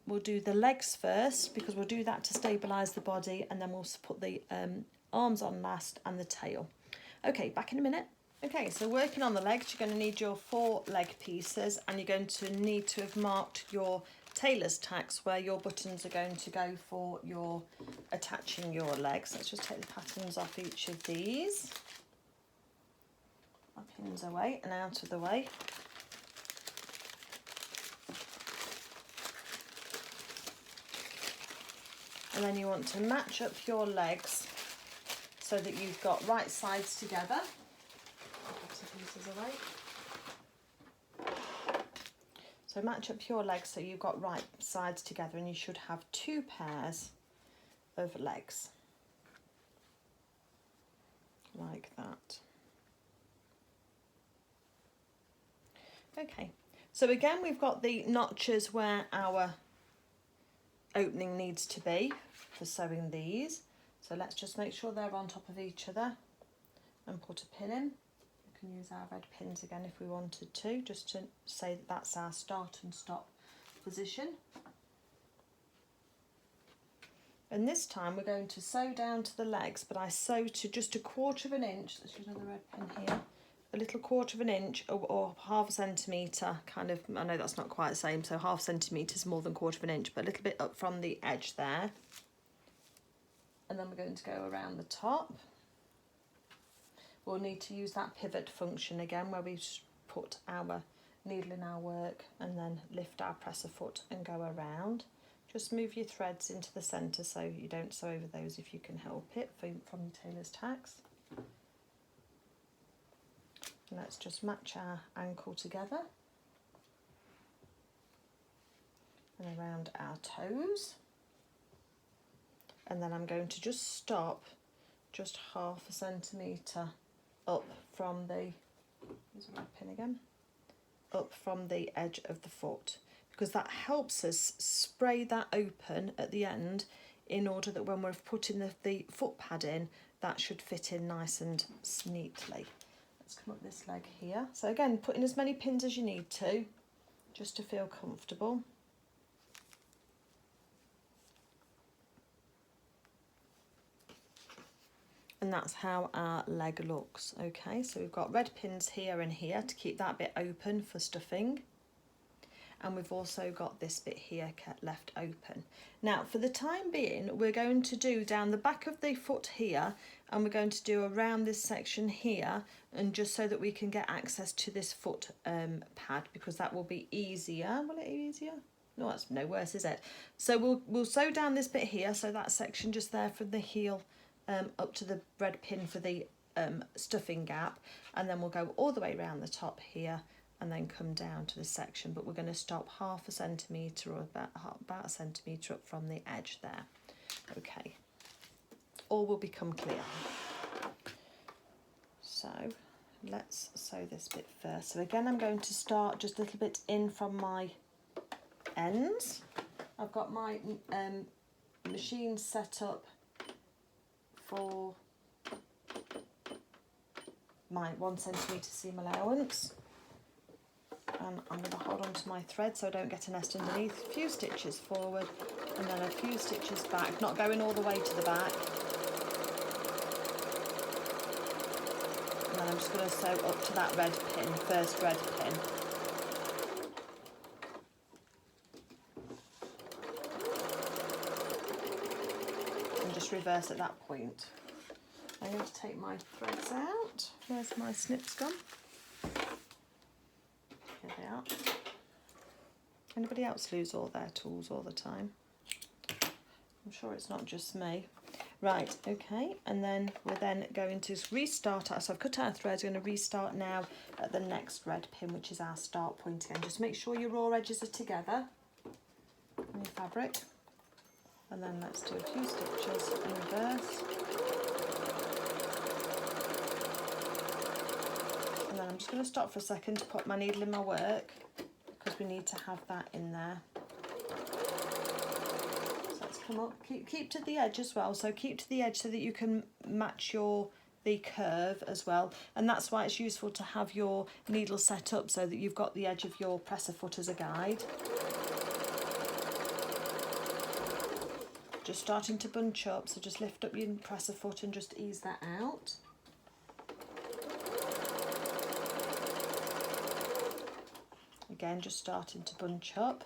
we'll do the legs first because we'll do that to stabilise the body, and then we'll put the arms on last and the tail. Okay, back in a minute. Okay, so working on the legs, you're going to need your 4 leg pieces, and you're going to need to have marked your tailor's tacks where your buttons are going to go for your attaching your legs. Let's just take the patterns off each of these. My pins away and out of the way. And then you want to match up your legs so that you've got right sides together. So match up your legs so you've got right sides together, and you should have 2 pairs of legs like that. Okay, so again we've got the notches where our opening needs to be for sewing these. So let's just make sure they're on top of each other and put a pin in. We can use our red pins again if we wanted to, just to say that that's our start and stop position. And this time we're going to sew down to the legs, but I sew to just 1/4 inch. Let's use another red pin here. A little 1/4 inch or 1/2 centimetre, kind of, I know that's not quite the same, so 1/2 centimetre is more than 1/4 inch, but a little bit up from the edge there. And then we're going to go around the top. We'll need to use that pivot function again, where we put our needle in our work and then lift our presser foot and go around. Just move your threads into the centre so you don't sew over those if you can help it from your tailor's tacks. And let's just match our ankle together and around our toes. And then I'm going to just stop just 1/2 centimetre up from the, use a red pin again, up from the edge of the foot, because that helps us spray that open at the end, in order that when we're putting the foot pad in, that should fit in nice and neatly. Let's come up this leg here. So again, put in as many pins as you need to, just to feel comfortable. And that's how our leg looks. Okay, so we've got red pins here and here to keep that bit open for stuffing. And we've also got this bit here kept left open. Now, for the time being, we're going to do down the back of the foot here, and we're going to do around this section here, and just so that we can get access to this foot pad, because that will be easier. Will it be easier? No, that's no worse, is it? So we'll sew down this bit here, so that section just there from the heel up to the red pin for the stuffing gap, and then we'll go all the way around the top here, and then come down to the section, but we're going to stop 1/2 centimetre or about 1 centimetre up from the edge there. Okay, all will become clear. So let's sew this bit first. So again, I'm going to start just a little bit in from my ends. I've got my machine set up for my 1 centimetre seam allowance. And I'm going to hold on to my thread so I don't get a nest underneath. A few stitches forward and then a few stitches back, not going all the way to the back. And then I'm just going to sew up to that red pin, first red pin. And just reverse at that point. I'm going to take my threads out. Where's my snips gone? Here they are. Anybody else lose all their tools all the time? I'm sure it's not just me. Right, okay, and then we're then going to restart. So I've cut our threads, we're going to restart now at the next red pin, which is our start point again. Just make sure your raw edges are together on your fabric. And then let's do a few stitches in reverse. And then I'm just going to stop for a second to put my needle in my work, because we need to have that in there. So let's come up, keep to the edge as well. So keep to the edge so that you can match the curve as well. And that's why it's useful to have your needle set up so that you've got the edge of your presser foot as a guide. Just starting to bunch up, so just lift up your presser foot and just ease that out. Again, just starting to bunch up.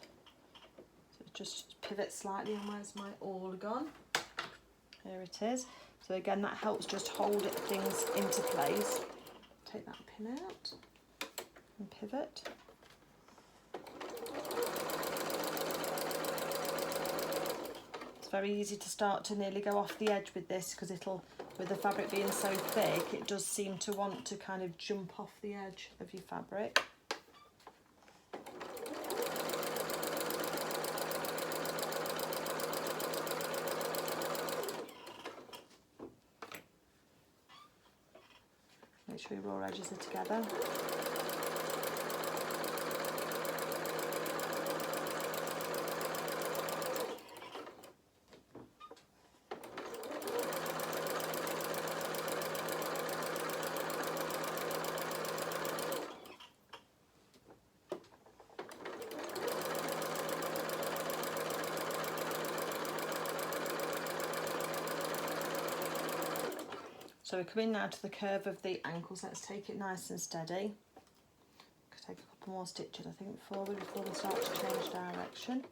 So just pivot slightly, and where's my awl gone? Here it is. So again, that helps just hold things into place. Take that pin out and pivot. It's very easy to start to nearly go off the edge with this, because with the fabric being so thick, it does seem to want to kind of jump off the edge of your fabric. Make sure your raw edges are together. So we're coming now to the curve of the ankles. Let's take it nice and steady. Could take a couple more stitches, I think, forward before we start to change direction.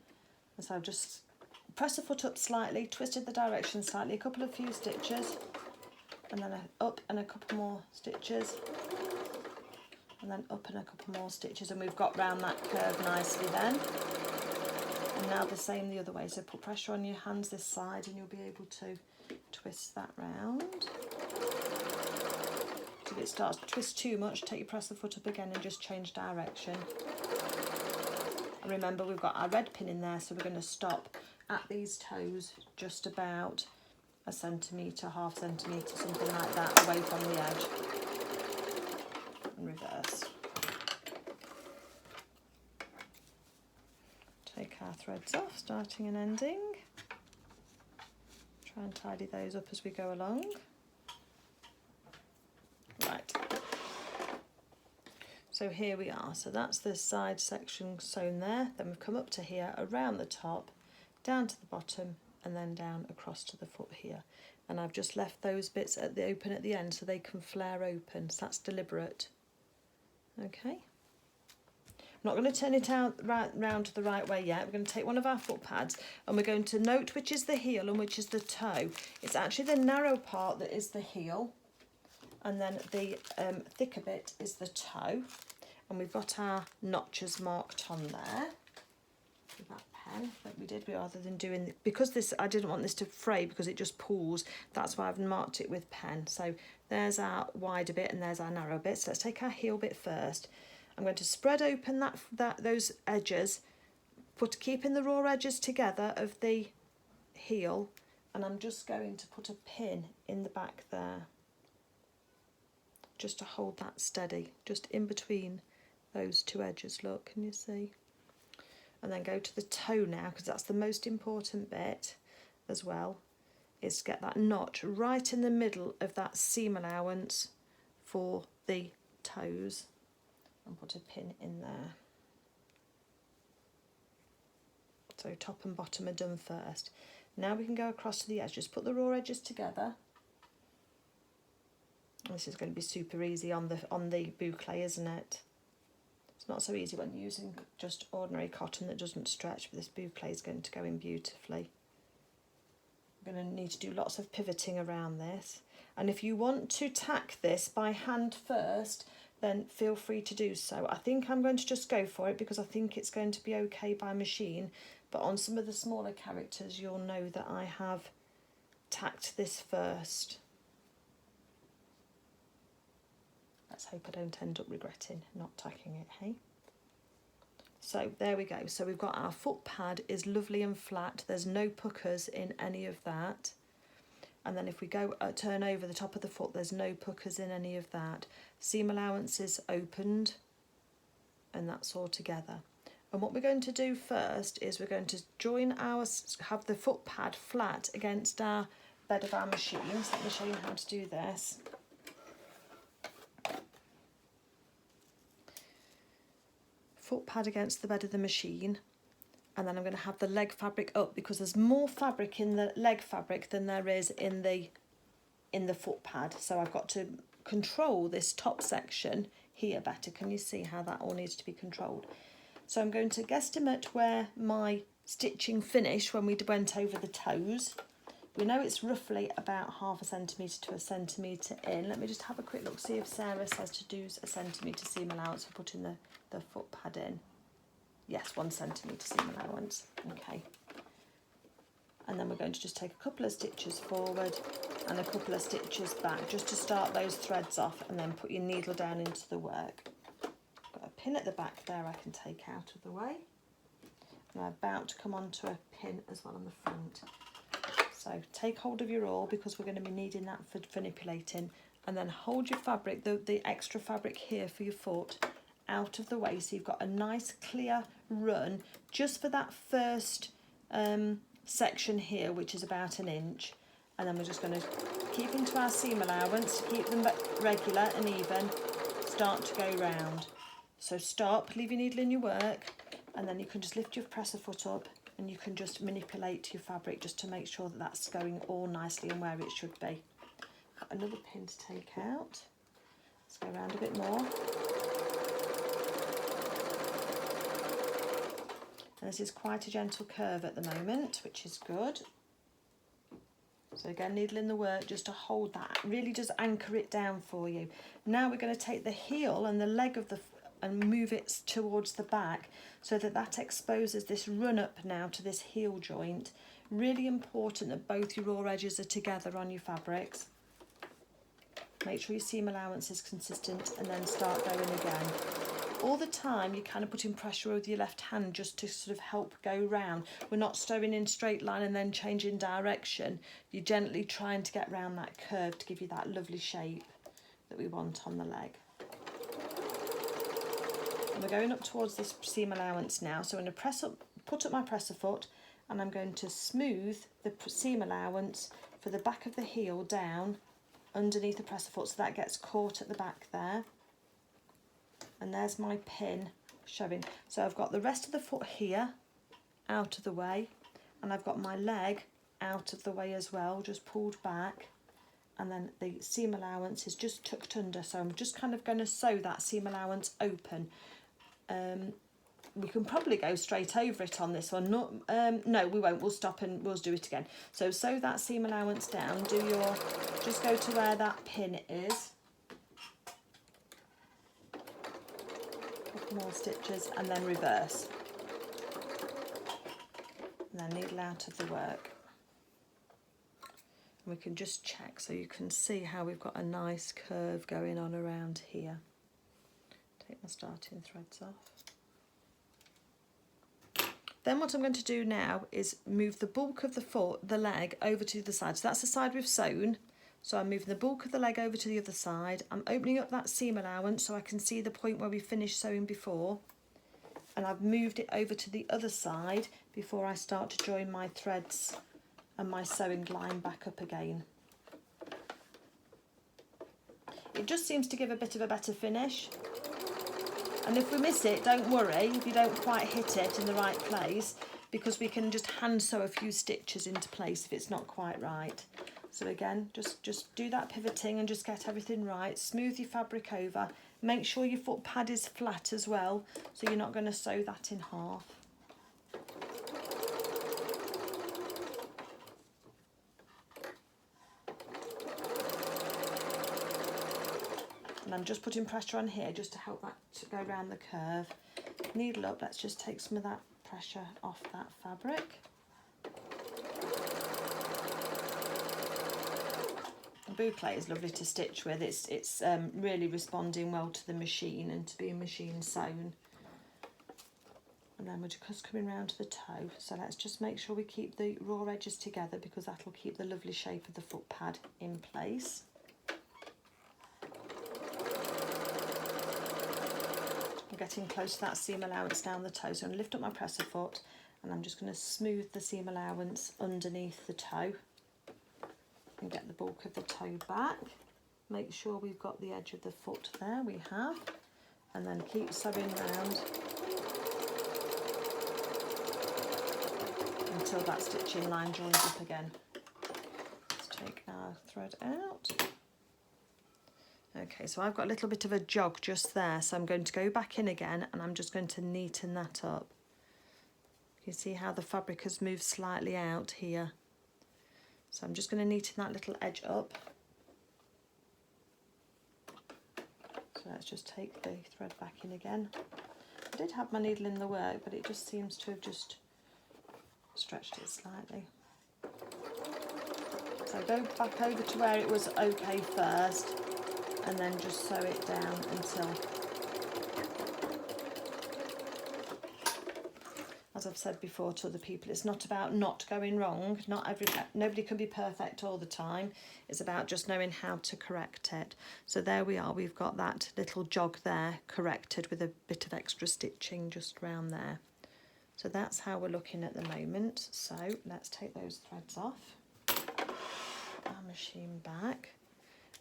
And so I've just pressed the foot up slightly, twisted the direction slightly, a few stitches, and then up and a couple more stitches, and then up and a couple more stitches, and we've got round that curve nicely then. And now the same the other way. So put pressure on your hands this side, and you'll be able to twist that round. If it starts to twist too much, take your presser foot up again and just change direction. And remember, we've got our red pin in there, so we're going to stop at these toes just about 1 centimetre, 1/2 centimetre, something like that, away from the edge. And reverse. threads off, starting and ending. Try and tidy those up as we go along. Right. So here we are. So that's the side section sewn there. Then we've come up to here, around the top, down to the bottom, and then down across to the foot here. And I've just left those bits at the open at the end so they can flare open. So that's deliberate. Okay. I'm not going to turn it out round the right way yet. We're going to take one of our foot pads and we're going to note which is the heel and which is the toe. It's actually the narrow part that is the heel, and then the thicker bit is the toe. And we've got our notches marked on there with that pen that we did, rather than doing, because this, I didn't want this to fray because it just pulls. That's why I've marked it with pen. So there's our wider bit and there's our narrow bit. So let's take our heel bit first. I'm going to spread open those edges, keeping the raw edges together of the heel, and I'm just going to put a pin in the back there, just to hold that steady, just in between those two edges. Look, can you see? And then go to the toe now, because that's the most important bit as well, is to get that notch right in the middle of that seam allowance for the toes, and put a pin in there. So top and bottom are done first. Now we can go across to the edge. Just put the raw edges together. This is going to be super easy on the bouclé, isn't it? It's not so easy when you're using just ordinary cotton that doesn't stretch, but this bouclé is going to go in beautifully. We're going to need to do lots of pivoting around this. And if you want to tack this by hand first, then feel free to do so. I think I'm going to just go for it because I think it's going to be okay by machine, but on some of the smaller characters you'll know that I have tacked this first. Let's hope I don't end up regretting not tacking it, hey? So there we go. So we've got our foot pad is lovely and flat. There's no puckers in any of that. And then if we go turn over the top of the foot, there's no puckers in any of that. Seam allowance is opened, and that's all together. And what we're going to do first is we're going to have the foot pad flat against our bed of our machine. So let me show you how to do this. Foot pad against the bed of the machine. And then I'm going to have the leg fabric up, because there's more fabric in the leg fabric than there is in the foot pad. So I've got to control this top section here better. Can you see how that all needs to be controlled? So I'm going to guesstimate where my stitching finished when we went over the toes. We know it's roughly about 1/2 centimetre to 1 centimetre in. Let me just have a quick look, see if Sarah says to do a centimetre seam allowance for putting the foot pad in. Yes, 1 centimetre seam allowance. Okay. And then we're going to just take a couple of stitches forward and a couple of stitches back just to start those threads off, and then put your needle down into the work. Got a pin at the back there I can take out of the way. And I'm about to come onto a pin as well on the front. So take hold of your awl, because we're going to be needing that for manipulating, and then hold your fabric, the extra fabric here for your foot, out of the way, so you've got a nice clear run just for that first section here, which is about 1 inch. And then we're just going to keep into our seam allowance to keep them regular and even, start to go round. So stop, leave your needle in your work, and then you can just lift your presser foot up and you can just manipulate your fabric just to make sure that that's going all nicely and where it should be. Got another pin to take out. Let's go around a bit more. And this is quite a gentle curve at the moment, which is good. So again, needle in the work just to hold that, really just anchor it down for you. Now we're going to take the heel and the leg of and move it towards the back, so that exposes this run up now to this heel joint. Really important that both your raw edges are together on your fabrics. Make sure your seam allowance is consistent, and then start going again. All the time you're kind of putting pressure with your left hand just to sort of help go round. We're not sewing in straight line and then changing direction. You're gently trying to get round that curve to give you that lovely shape that we want on the leg. And we're going up towards this seam allowance now, so I'm going to press up put up my presser foot and I'm going to smooth the seam allowance for the back of the heel down underneath the presser foot, so that gets caught at the back there. And there's my pin showing. So I've got the rest of the foot here out of the way, and I've got my leg out of the way as well, just pulled back, and then the seam allowance is just tucked under, so I'm just kind of going to sew that seam allowance open. We can probably go straight over it on this one. No, we won't. We'll stop and we'll do it again. So sew that seam allowance down. Just go to where that pin is. Couple more stitches and then reverse. And then needle out of the work. And we can just check so you can see how we've got a nice curve going on around here. Take my starting threads off. Then what I'm going to do now is move the bulk of the leg over to the side. So that's the side we've sewn. So I'm moving the bulk of the leg over to the other side. I'm opening up that seam allowance so I can see the point where we finished sewing before. And I've moved it over to the other side before I start to join my threads and my sewing line back up again. It just seems to give a bit of a better finish. And if we miss it, don't worry if you don't quite hit it in the right place, because we can just hand sew a few stitches into place if it's not quite right. So again, just do that pivoting and just get everything right. Smooth your fabric over. Make sure your foot pad is flat as well, so you're not going to sew that in half. And I'm just putting pressure on here just to help that to go around the curve. Needle up, let's just take some of that pressure off that fabric. The bouclé is lovely to stitch with. It's really responding well to the machine and to being machine sewn. And then we're just coming round to the toe. So let's just make sure we keep the raw edges together, because that'll keep the lovely shape of the foot pad in place. I'm getting close to that seam allowance down the toe, so I'm going to lift up my presser foot and I'm just going to smooth the seam allowance underneath the toe and get the bulk of the toe back. Make sure we've got the edge of the foot there, we have, and then keep sewing round until that stitching line joins up again. Let's take our thread out. Okay, so I've got a little bit of a jog just there, so I'm going to go back in again and I'm just going to neaten that up. You see how the fabric has moved slightly out here. So I'm just going to neaten that little edge up. So let's just take the thread back in again. I did have my needle in the work, but it just seems to have just stretched it slightly. So go back over to where it was okay first, and then just sew it down until, as I've said before to other people, it's not about not going wrong. Nobody can be perfect all the time. It's about just knowing how to correct it. So there we are, we've got that little jog there corrected with a bit of extra stitching just around there. So that's how we're looking at the moment. So let's take those threads off, our machine back.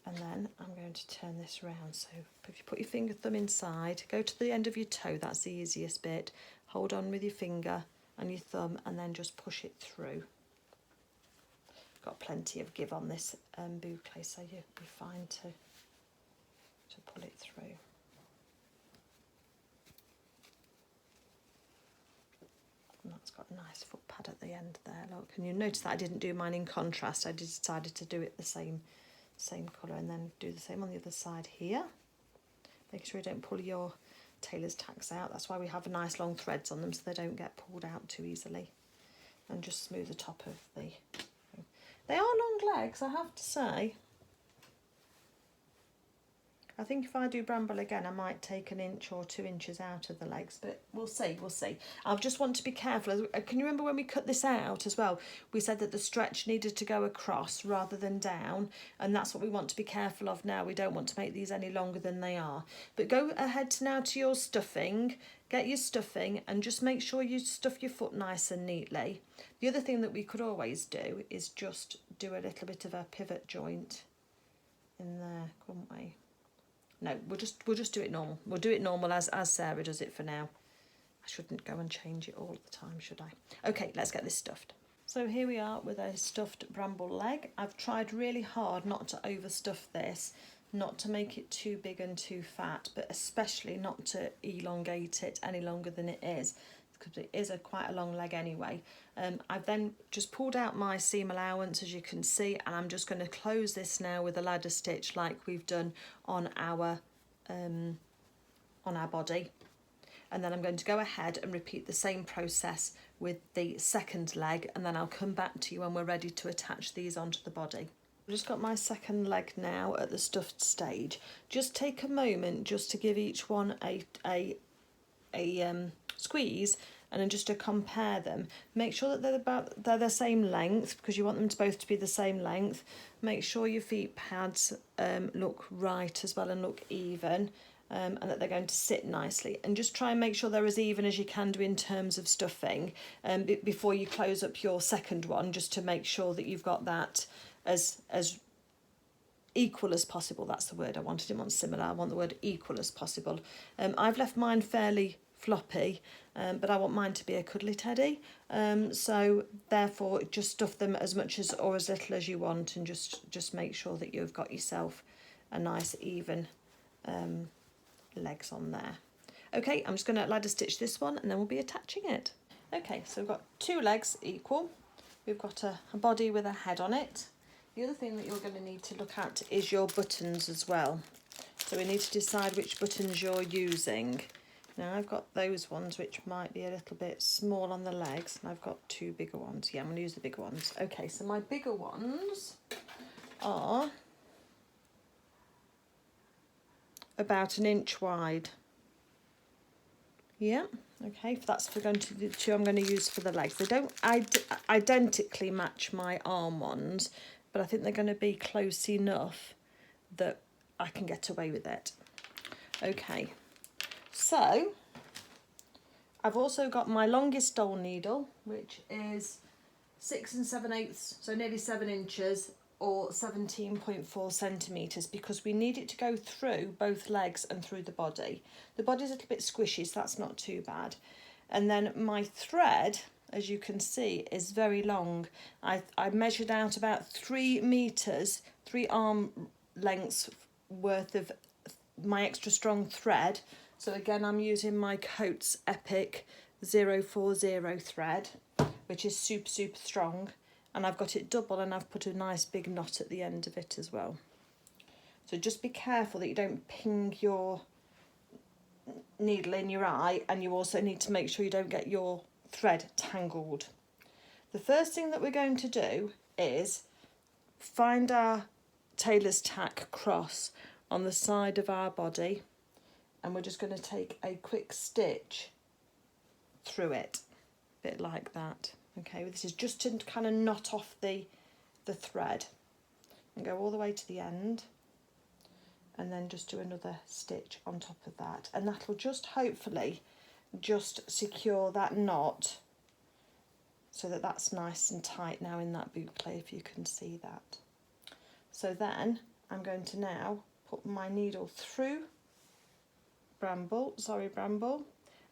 And then I'm going to turn this round. So if you put your finger thumb inside, go to the end of your toe, that's the easiest bit. Hold on with your finger and your thumb and then just push it through. Got plenty of give on this bouclé, so you'll be fine to pull it through. And that's got a nice foot pad at the end there, look. And you'll notice that I didn't do mine in contrast. I decided to do it the same colour, and then do the same on the other side here. Make sure you don't pull your tailor's tacks out. That's why we have nice long threads on them, so they don't get pulled out too easily. And just smooth the top of the thing. They are long legs, I have to say. I think if I do Bramble again, I might take 1 inch or 2 inches out of the legs, but we'll see, we'll see. I just want to be careful. Can you remember when we cut this out as well? We said that the stretch needed to go across rather than down, and that's what we want to be careful of now. We don't want to make these any longer than they are. But go ahead now to your stuffing, get your stuffing, and just make sure you stuff your foot nice and neatly. The other thing that we could always do is just do a little bit of a pivot joint in there, couldn't we? No, we'll just do it normal. We'll do it normal as Sarah does it for now. I shouldn't go and change it all the time, should I? Okay, let's get this stuffed. So here we are with a stuffed bramble leg. I've tried really hard not to overstuff this, not to make it too big and too fat, but especially not to elongate it any longer than it is, because it is quite a long leg anyway. I've then just pulled out my seam allowance, as you can see, and I'm just going to close this now with a ladder stitch like we've done on our body. And then I'm going to go ahead and repeat the same process with the second leg, and then I'll come back to you when we're ready to attach these onto the body. I've just got my second leg now at the stuffed stage. Just take a moment just to give each one a squeeze, and then just to compare them. Make sure that they're the same length, because you want them to both to be the same length. Make sure your feet pads look right as well and look even, and that they're going to sit nicely. And just try and make sure they're as even as you can do in terms of stuffing before you close up your second one, just to make sure that you've got that as equal as possible. That's the word I wanted. I didn't want similar, I want the word equal as possible. I've left mine fairly floppy, but I want mine to be a cuddly teddy, so therefore just stuff them as much as or as little as you want, and just make sure that you've got yourself a nice even legs on there. Okay, I'm just going to ladder stitch this one, and then we'll be attaching it. Okay, so we've got 2 legs equal, we've got a body with a head on it. The other thing that you're going to need to look at is your buttons as well. So we need to decide which buttons you're using. Now I've got those ones which might be a little bit small on the legs, and I've got 2 bigger ones. Yeah, I'm going to use the bigger ones. Okay, so my bigger ones are about 1 inch wide. Yeah, okay, that's for going to the 2 I'm going to use for the legs. They don't identically match my arm ones, but I think they're going to be close enough that I can get away with it. Okay, so I've also got my longest dole needle, which is 6 7/8, so nearly 7 inches, or 17.4 centimetres, because we need it to go through both legs and through the body. The body's a little bit squishy, so that's not too bad. And then my thread, as you can see, is very long. I measured out about 3 metres, 3 arm lengths worth of my extra strong thread. So again, I'm using my Coats Epic 040 thread, which is super strong. And I've got it double, and I've put a nice big knot at the end of it as well. So just be careful that you don't ping your needle in your eye, and you also need to make sure you don't get your thread tangled. The first thing that we're going to do is find our tailor's tack cross on the side of our body, and we're just going to take a quick stitch through it, a bit like that. Okay, this is just to kind of knot off the thread, and go all the way to the end, and then just do another stitch on top of that, and that'll just hopefully just secure that knot so that that's nice and tight now in that bouclé, if you can see that. So then I'm going to now put my needle through Bramble,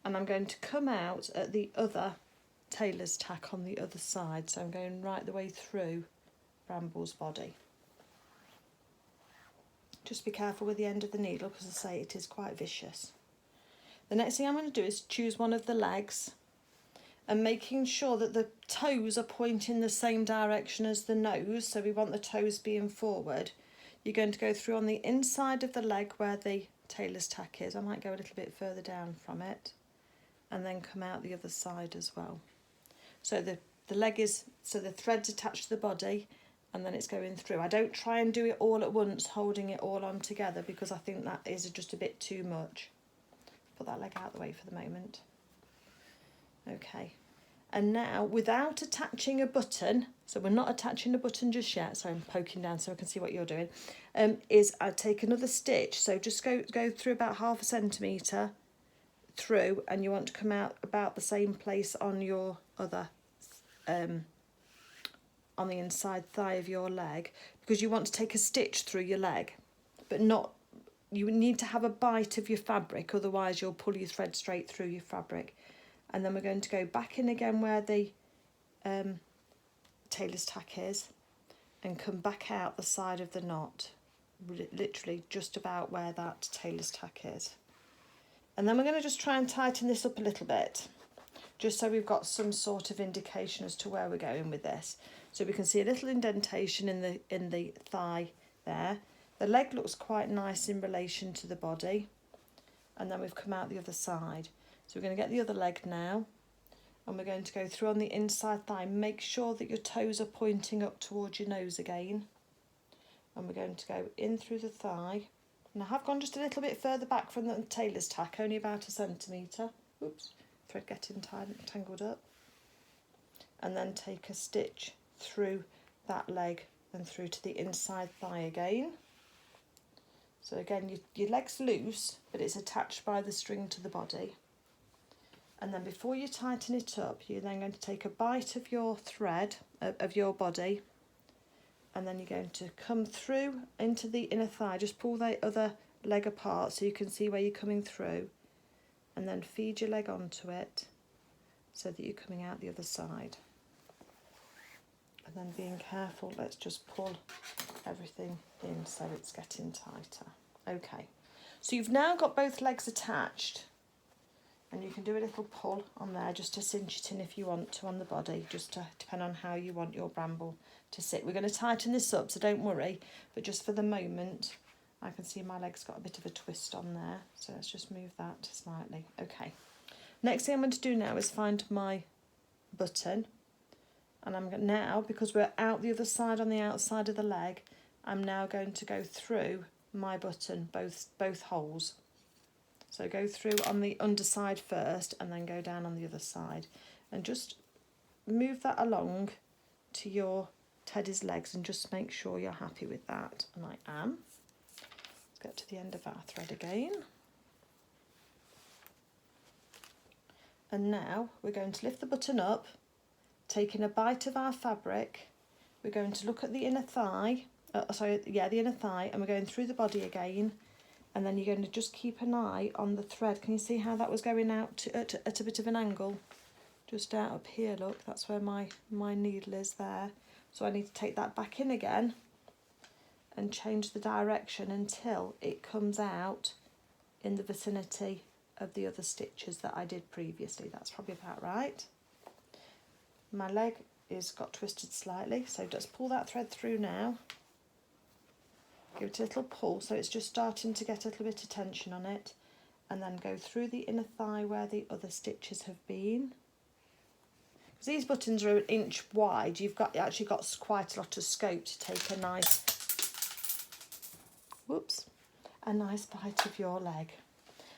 and I'm going to come out at the other tailor's tack on the other side, so I'm going right the way through Bramble's body. Just be careful with the end of the needle, because I say it is quite vicious. The next thing I'm going to do is choose one of the legs, and making sure that the toes are pointing the same direction as the nose, so we want the toes being forward. You're going to go through on the inside of the leg where the tailor's tack is. I might go a little bit further down from it, and then come out the other side as well. So the leg is, so the thread's attached to the body, and then it's going through. I don't try and do it all at once, holding it all on together, because I think that is just a bit too much. Put that leg out of the way for the moment. Okay, and now without attaching a button, so we're not attaching a button just yet, so I'm poking down so I can see what you're doing, is I take another stitch, so just go through about 1/2 centimetre through, and you want to come out about the same place on your other on the inside thigh of your leg, because you want to take a stitch through your leg, but not, you need to have a bite of your fabric, otherwise you'll pull your thread straight through your fabric. And then we're going to go back in again where the tailor's tack is, and come back out the side of the knot, literally just about where that tailor's tack is. And then we're going to just try and tighten this up a little bit, just so we've got some sort of indication as to where we're going with this. So we can see a little indentation in the thigh there. The leg looks quite nice in relation to the body, and then we've come out the other side. So we're going to get the other leg now, and we're going to go through on the inside thigh. Make sure that your toes are pointing up towards your nose again, and we're going to go in through the thigh. And I have gone just a little bit further back from the tailor's tack, only about 1 centimetre. Oops, thread getting tangled up. And then take a stitch through that leg and through to the inside thigh again. So again, your leg's loose, but it's attached by the string to the body. And then before you tighten it up, you're then going to take a bite of your thread, of your body, and then you're going to come through into the inner thigh. Just pull the other leg apart so you can see where you're coming through, and then feed your leg onto it so that you're coming out the other side. And then being careful, let's just pull everything in so it's getting tighter. Okay, so you've now got both legs attached, and you can do a little pull on there just to cinch it in if you want to on the body, just to depend on how you want your bramble to sit. We're going to tighten this up, so don't worry, but just for the moment, I can see my leg's got a bit of a twist on there, so let's just move that slightly. Okay, next thing I'm going to do now is find my button, and I'm going now, because we're out the other side on the outside of the leg, I'm now going to go through my button, both holes. So go through on the underside first, and then go down on the other side, and just move that along to your teddy's legs, and just make sure you're happy with that, and I am. Let's get to the end of our thread again. And now we're going to lift the button up, taking a bite of our fabric. We're going to look at the inner thigh, the inner thigh, and we're going through the body again. And then you're going to just keep an eye on the thread. Can you see how that was going out at a bit of an angle? Just out up here, look, that's where my needle is there. So I need to take that back in again and change the direction until it comes out in the vicinity of the other stitches that I did previously. That's probably about right. My leg is got twisted slightly, so just pull that thread through now. Give it a little pull so it's just starting to get a little bit of tension on it, and then go through the inner thigh where the other stitches have been. Because these buttons are 1 inch wide, you've actually got quite a lot of scope to take a nice bite of your leg.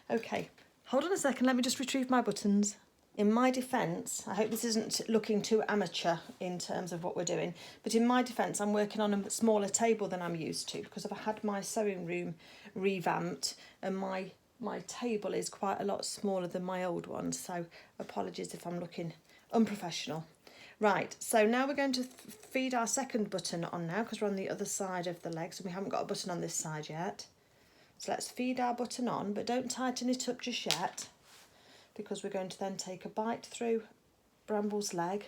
Okay, hold on a second, let me just retrieve my buttons. In my defence, I hope this isn't looking too amateur in terms of what we're doing, but in my defence, I'm working on a smaller table than I'm used to, because I've had my sewing room revamped, and my table is quite a lot smaller than my old one, so apologies if I'm looking unprofessional. Right, so now we're going to feed our second button on now, because we're on the other side of the legs and we haven't got a button on this side yet. So let's feed our button on, but don't tighten it up just yet, because we're going to then take a bite through Bramble's leg.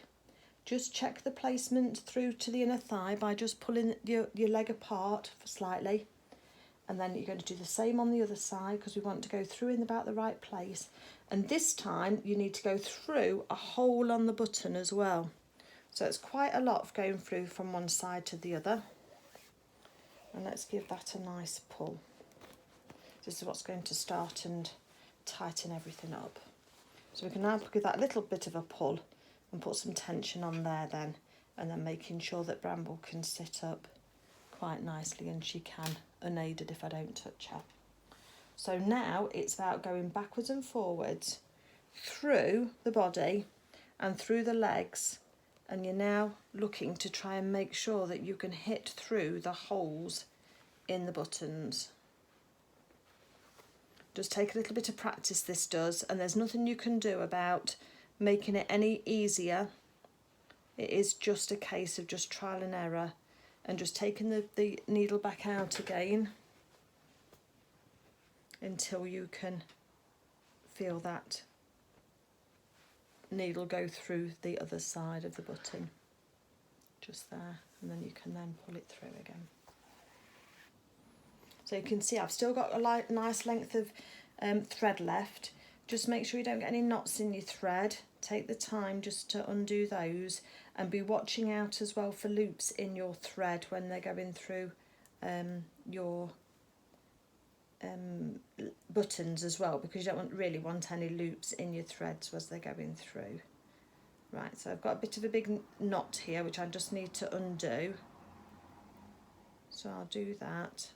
Just check the placement through to the inner thigh by just pulling your leg apart slightly, and then you're going to do the same on the other side, because we want to go through in about the right place. And this time you need to go through a hole on the button as well, so it's quite a lot of going through from one side to the other. And let's give that a nice pull. This is what's going to start and tighten everything up. So we can now give that a little bit of a pull and put some tension on there then, and then making sure that Bramble can sit up quite nicely and she can unaided if I don't touch her. So now it's about going backwards and forwards through the body and through the legs, and you're now looking to try and make sure that you can hit through the holes in the buttons. Just take a little bit of practice, this does, and there's nothing you can do about making it any easier. It is just a case of just trial and error and just taking the needle back out again until you can feel that needle go through the other side of the button, just there, and then you can then pull it through again. So you can see I've still got a nice length of thread left. Just make sure you don't get any knots in your thread. Take the time just to undo those, and be watching out as well for loops in your thread when they're going through your buttons as well, because you don't really want any loops in your threads as they're going through. Right, so I've got a bit of a big knot here which I just need to undo. So I'll do that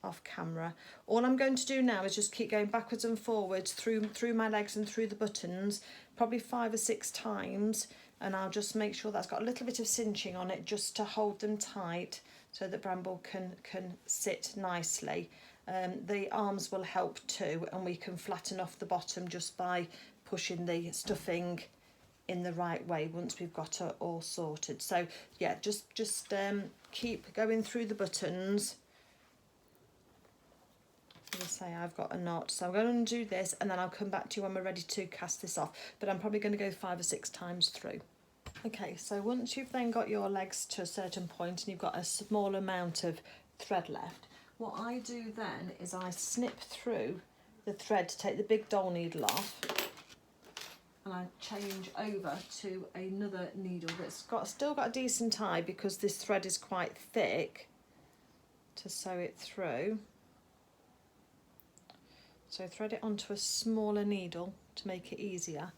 off camera. All I'm going to do now is just keep going backwards and forwards through my legs and through the buttons, probably 5 or 6 times, and I'll just make sure that's got a little bit of cinching on it just to hold them tight so that Bramble can sit nicely. The arms will help too, and we can flatten off the bottom just by pushing the stuffing in the right way once we've got it all sorted. So yeah, just keep going through the buttons. As I say, I've got a knot, so I'm going to undo this and then I'll come back to you when we're ready to cast this off, but I'm probably going to go 5 or 6 times through. Okay, so once you've then got your legs to a certain point and you've got a small amount of thread left, what I do then is I snip through the thread to take the big doll needle off, and I change over to another needle that's still got a decent eye because this thread is quite thick to sew it through. So thread it onto a smaller needle to make it easier.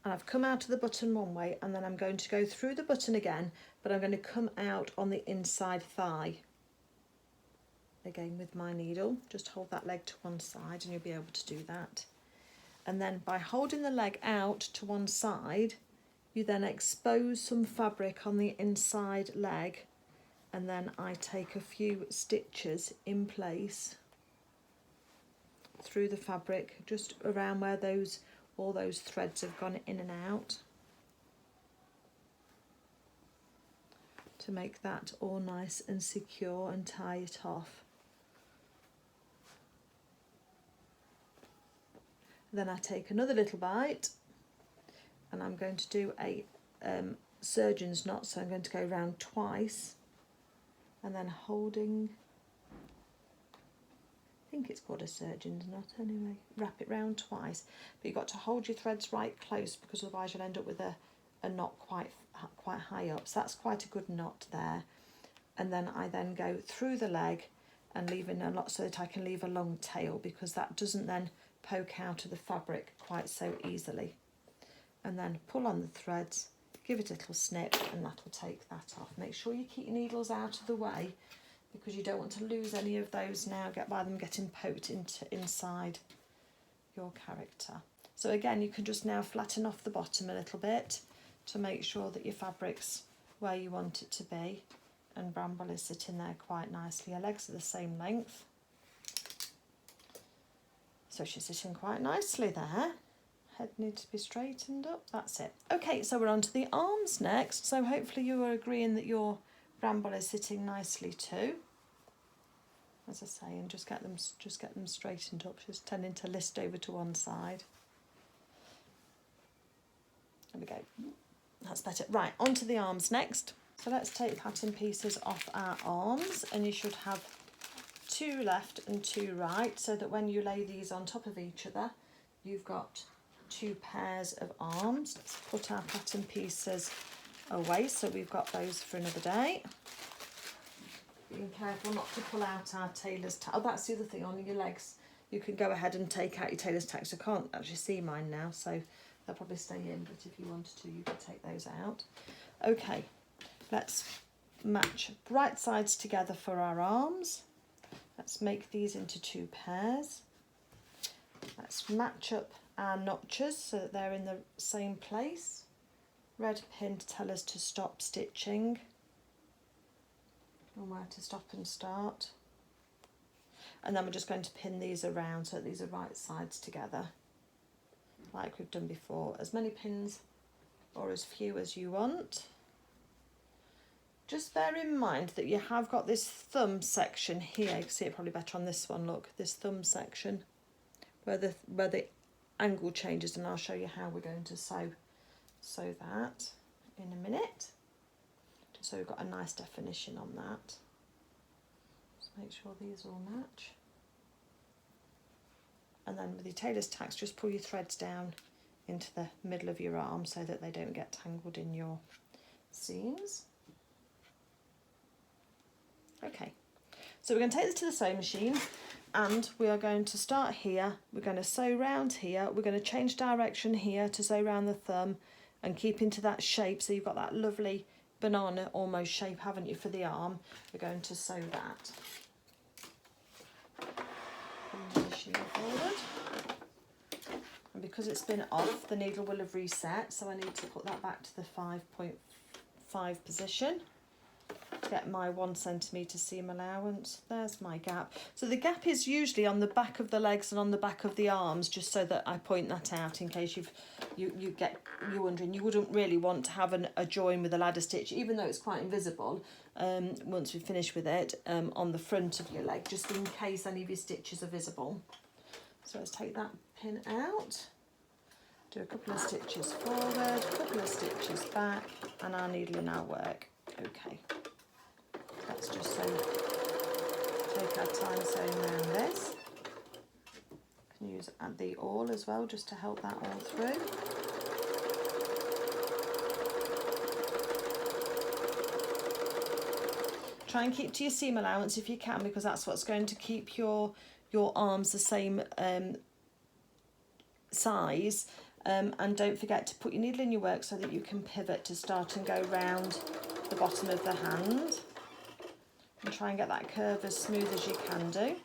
And I've come out of the button one way, and then I'm going to go through the button again, but I'm going to come out on the inside thigh. Again with my needle, just hold that leg to one side and you'll be able to do that. And then by holding the leg out to one side, you then expose some fabric on the inside leg, and then I take a few stitches in place through the fabric, just around where all those threads have gone in and out, to make that all nice and secure and tie it off. Then I take another little bite and I'm going to do a surgeon's knot, so I'm going to go round twice and then holding, I think it's called a surgeon's knot anyway, wrap it round twice, but you've got to hold your threads right close because otherwise you'll end up with a knot quite high up. So that's quite a good knot there. And then I then go through the leg and leaving a knot so that I can leave a long tail, because that doesn't then poke out of the fabric quite so easily. And then pull on the threads, give it a little snip, and that'll take that off. Make sure you keep your needles out of the way, because you don't want to lose any of those now by them getting poked inside your character. So again, you can just now flatten off the bottom a little bit to make sure that your fabric's where you want it to be, and Bramble is sitting there quite nicely. Her legs are the same length, so she's sitting quite nicely there. Head needs to be straightened up, that's it. Okay, so we're on to the arms next. So hopefully you are agreeing that your Bramble is sitting nicely too, as I say, and just get them straightened up. She's tending to list over to one side. There we go, that's better. Right, on to the arms next. So let's take pattern pieces off our arms, and you should have 2 left and 2 right, so that when you lay these on top of each other, you've got 2 pairs of arms. Let's put our pattern pieces away so we've got those for another day. Being careful not to pull out our tailor's tack. Oh, that's the other thing, on your legs you can go ahead and take out your tailor's tacks. I can't actually see mine now, so they'll probably stay in, but if you wanted to, you could take those out. Okay, Let's match right sides together for our arms. Let's make these into 2 pairs. Let's match up our notches so that they're in the same place. Red pin to tell us to stop stitching and where to stop and start. And then we're just going to pin these around so that these are right sides together, like we've done before. As many pins or as few as you want. Just bear in mind that you have got this thumb section here. You can see it probably better on this one, look, this thumb section where the angle changes, and I'll show you how we're going to sew that in a minute. Just so we've got a nice definition on that. Just make sure these all match. And then with your tailor's tacks, just pull your threads down into the middle of your arm so that they don't get tangled in your seams. Okay, so we're going to take this to the sewing machine, and we are going to start here. We're going to sew round here. We're going to change direction here to sew round the thumb and keep into that shape, so you've got that lovely banana almost shape, haven't you, for the arm. We're going to sew that. Bring the machine forward. And because it's been off, the needle will have reset, so I need to put that back to the 5.5 position. Get my 1 centimetre seam allowance. There's my gap. So the gap is usually on the back of the legs and on the back of the arms, just so that I point that out in case you're wondering. You wouldn't really want to have a join with a ladder stitch, even though it's quite invisible, once we finish with it, on the front of your leg, just in case any of your stitches are visible. So let's take that pin out, do a couple of stitches forward, a couple of stitches back, and our needle and our work. Okay. Let's just take our time sewing around this. You can use the awl as well, just to help that all through. Try and keep to your seam allowance if you can, because that's what's going to keep your arms the same size. And don't forget to put your needle in your work so that you can pivot to start and go round the bottom of the hand. And try and get that curve as smooth as you can do.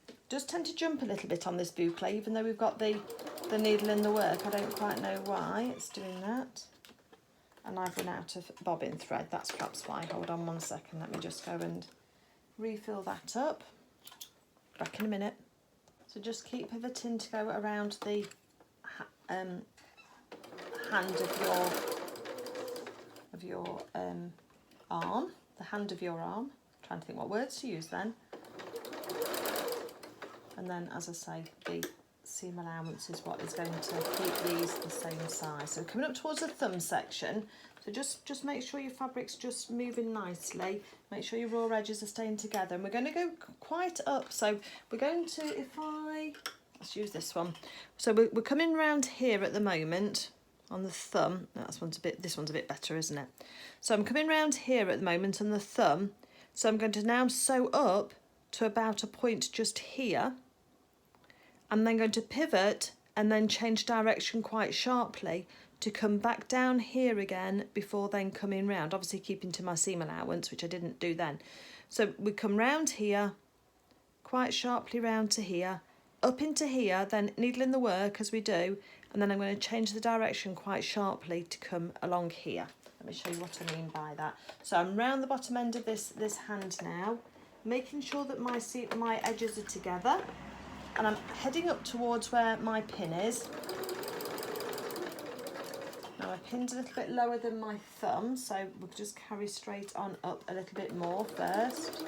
It does tend to jump a little bit on this bouclé, even though we've got the needle in the work. I don't quite know why it's doing that. And I've run out of bobbin thread, that's perhaps why. Hold on 1 second, let me just go and refill that up. Back in a minute. So just keep pivoting to go around the hand of your arm. The hand of your arm. I'm trying to think what words to use then. And then, as I say, the seam allowance is what is going to keep these the same size. So coming up towards the thumb section, so just make sure your fabric's just moving nicely. Make sure your raw edges are staying together. And we're going to go quite up. So we're going to, let's use this one. So we're coming round here at the moment. On the thumb, this one's a bit better, isn't it? So I'm coming round here at the moment on the thumb, so I'm going to now sew up to about a point just here. I'm then going to pivot and then change direction quite sharply to come back down here again before then coming round, obviously keeping to my seam allowance, which I didn't do then. So we come round here, quite sharply round to here, up into here, then needle in the work as we do, and then I'm going to change the direction quite sharply to come along here. Let me show you what I mean by that. So I'm round the bottom end of this hand now, making sure that my edges are together, and I'm heading up towards where my pin is. Now my pin's a little bit lower than my thumb, so we'll just carry straight on up a little bit more first.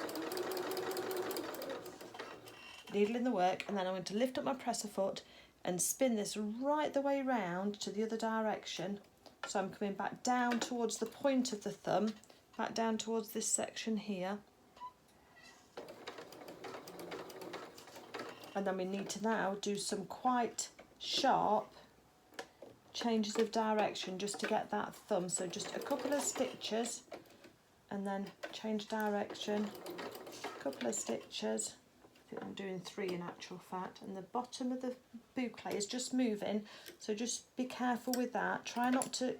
Needle in the work, and then I'm going to lift up my presser foot and spin this right the way round to the other direction. So I'm coming back down towards the point of the thumb, back down towards this section here. And then we need to now do some quite sharp changes of direction just to get that thumb. So just a couple of stitches and then change direction, a couple of stitches. I think I'm doing 3 in actual fact, and the bottom of the bouclé is just moving, so just be careful with that. Try not to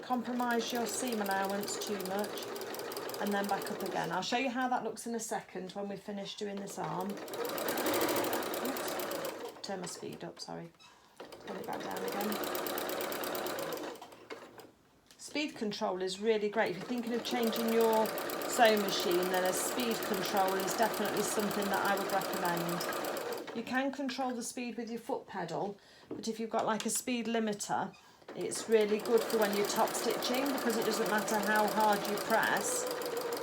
compromise your seam allowance too much, and then back up again. I'll show you how that looks in a second when we finish doing this arm. Oops. Turn my speed up, sorry. Put it back down again. Speed control is really great. If you're thinking of changing your sewing machine, then a speed control is definitely something that I would recommend. You can control the speed with your foot pedal, but if you've got like a speed limiter, it's really good for when you're top stitching, because it doesn't matter how hard you press,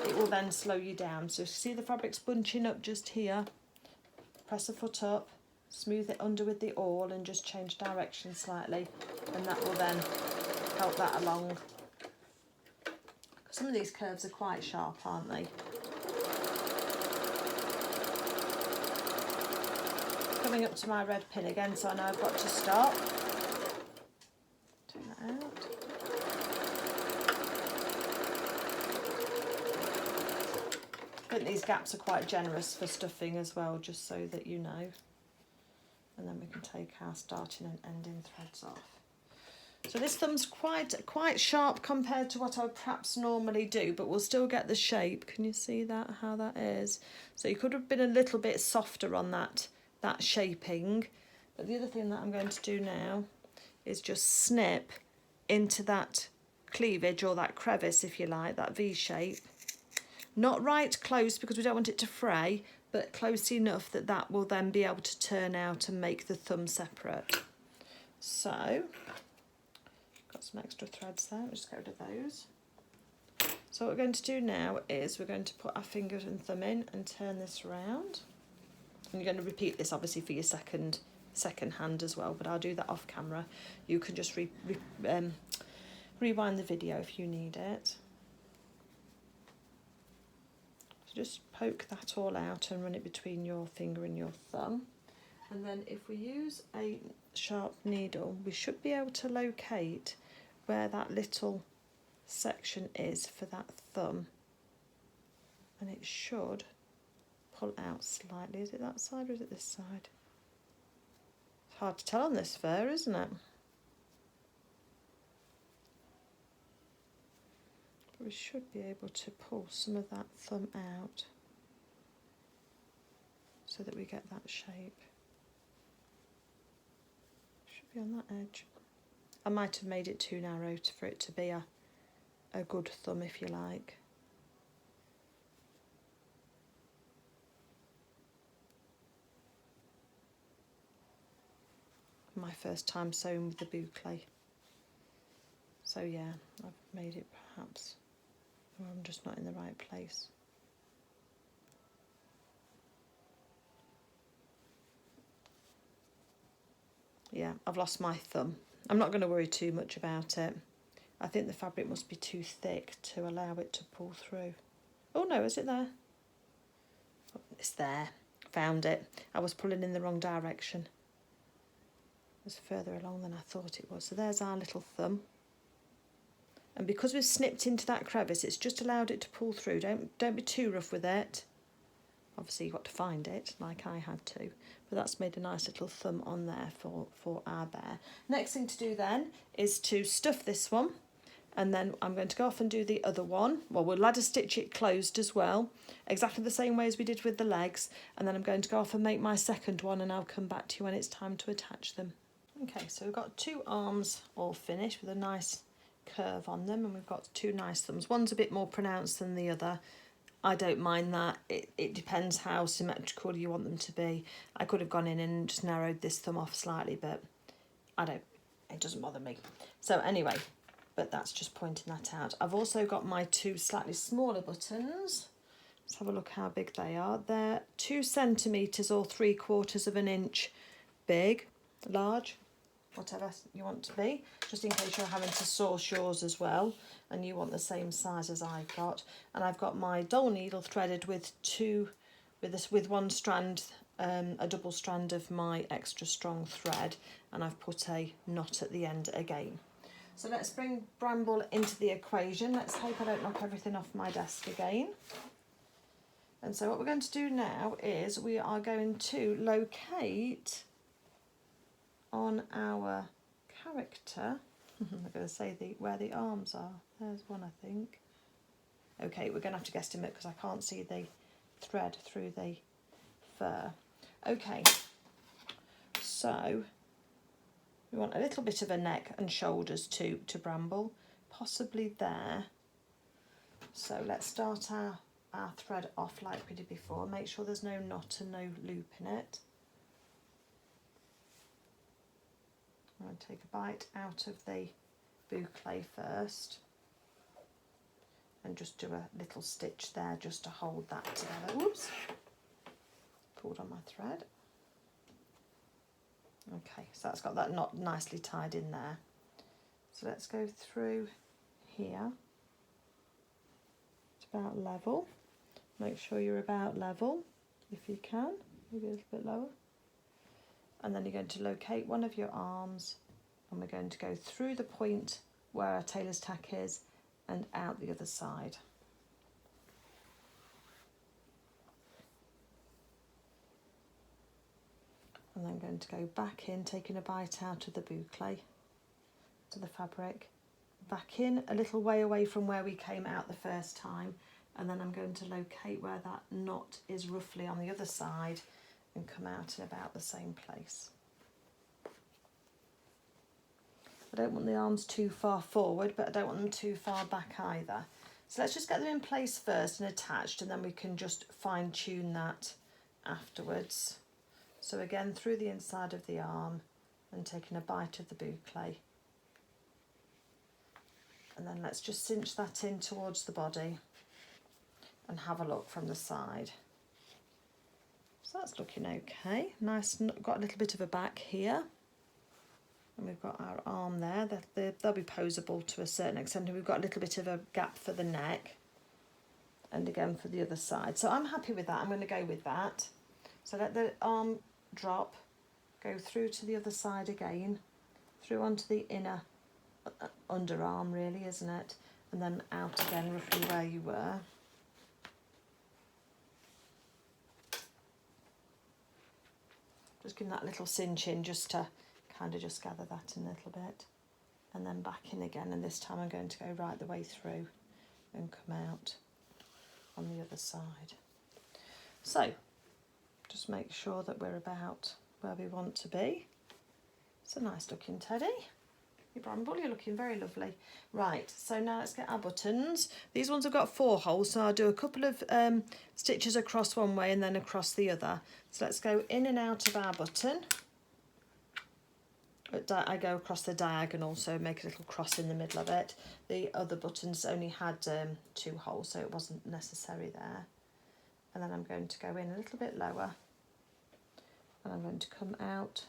it will then slow you down. So see the fabric's bunching up just here, press the foot up, smooth it under with the awl and just change direction slightly, and that will then help that along. Some of these curves are quite sharp, aren't they? Coming up to my red pin again, so I know I've got to stop. Turn that out. I think these gaps are quite generous for stuffing as well, just so that you know. And then we can take our starting and ending threads off. So this thumb's quite sharp compared to what I would perhaps normally do, but we'll still get the shape. Can you see that, how that is? So you could have been a little bit softer on that shaping. But the other thing that I'm going to do now is just snip into that cleavage, or that crevice if you like, that V shape. Not right close because we don't want it to fray, but close enough that that will then be able to turn out and make the thumb separate. So, got some extra threads there, we'll just get rid of those. So what we're going to do now is we're going to put our finger and thumb in and turn this around. And you're going to repeat this obviously for your second hand as well, but I'll do that off camera. You can just rewind the video if you need it. So just poke that all out and run it between your finger and your thumb. And then if we use a sharp needle, we should be able to locate where that little section is for that thumb. And it should pull out slightly. Is it that side or is it this side? It's hard to tell on this fur, isn't it? But we should be able to pull some of that thumb out so that we get that shape. Should be on that edge. I might have made it too narrow for it to be a good thumb, if you like. My first time sewing with the bouclé. So yeah, I've made it perhaps, or I'm just not in the right place. Yeah, I've lost my thumb. I'm not going to worry too much about it. I think the fabric must be too thick to allow it to pull through. Oh no, is it there? Oh, it's there. Found it. I was pulling in the wrong direction. It was further along than I thought it was. So there's our little thumb. And because we've snipped into that crevice, it's just allowed it to pull through. Don't be too rough with it. Obviously you've got to find it, like I had to. But that's made a nice little thumb on there for our bear. Next thing to do then is to stuff this one. And then I'm going to go off and do the other one. Well, we'll ladder stitch it closed as well, exactly the same way as we did with the legs. And then I'm going to go off and make my second one, and I'll come back to you when it's time to attach them. Okay, so we've got two arms all finished with a nice curve on them, and we've got two nice thumbs. One's a bit more pronounced than the other. I don't mind that. It depends how symmetrical you want them to be. I could have gone in and just narrowed this thumb off slightly, but it doesn't bother me. So anyway, but that's just pointing that out. I've also got my two slightly smaller buttons. Let's have a look how big they are. They're 2 centimetres or 3/4 of an inch big, large, whatever you want to be, just in case you're having to source yours as well and you want the same size as I've got. And I've got my doll needle threaded with one strand, a double strand of my extra strong thread, and I've put a knot at the end again. So let's bring Bramble into the equation. Let's hope I don't knock everything off my desk again. And so what we're going to do now is we are going to locate on our character I'm going to say where the arms are. There's one, I think. Okay, we're going to have to guesstimate because I can't see the thread through the fur. Okay, so we want a little bit of a neck and shoulders to Bramble, possibly there. So let's start our thread off like we did before. Make sure there's no knot and no loop in it. I'm going to take a bite out of the bouclé first and just do a little stitch there just to hold that together. Whoops, pulled on my thread. Okay, so that's got that knot nicely tied in there. So let's go through here. It's about level. Make sure you're about level if you can, maybe a little bit lower. And then you're going to locate one of your arms and we're going to go through the point where our tailor's tack is and out the other side. And then going to go back in, taking a bite out of the bouclé to the fabric, back in a little way away from where we came out the first time, and then I'm going to locate where that knot is roughly on the other side and come out in about the same place. I don't want the arms too far forward, but I don't want them too far back either. So let's just get them in place first and attached, and then we can just fine tune that afterwards. So again, through the inside of the arm and taking a bite of the bouclé. And then let's just cinch that in towards the body and have a look from the side. So that's looking okay. Nice, got a little bit of a back here. And we've got our arm there. They'll be posable to a certain extent. And we've got a little bit of a gap for the neck. And again for the other side. So I'm happy with that. I'm going to go with that. So let the arm drop, go through to the other side again, through onto the inner underarm really, isn't it? And then out again roughly where you were. Just give that little cinch in just to kind of just gather that in a little bit. And then back in again, and this time I'm going to go right the way through and come out on the other side. So just make sure that we're about where we want to be. It's a nice looking teddy. Your Bramble, you're looking very lovely. Right, so now let's get our buttons. These ones have got 4 holes, so I'll do a couple of stitches across one way and then across the other. So let's go in and out of our button. I go across the diagonal, so make a little cross in the middle of it. The other buttons only had 2 holes, so it wasn't necessary there. And then I'm going to go in a little bit lower. And I'm going to come out.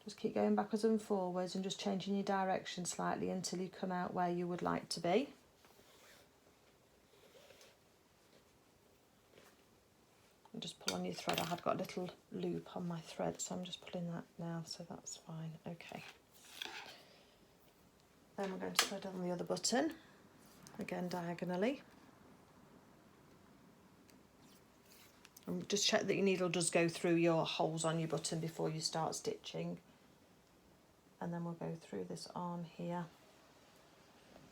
Just keep going backwards and forwards and just changing your direction slightly until you come out where you would like to be. And just pull on your thread. I have got a little loop on my thread, so I'm just pulling that now, so that's fine. Okay. Then we're going to thread on the other button, again diagonally. And just check that your needle does go through your holes on your button before you start stitching. And then we'll go through this arm here.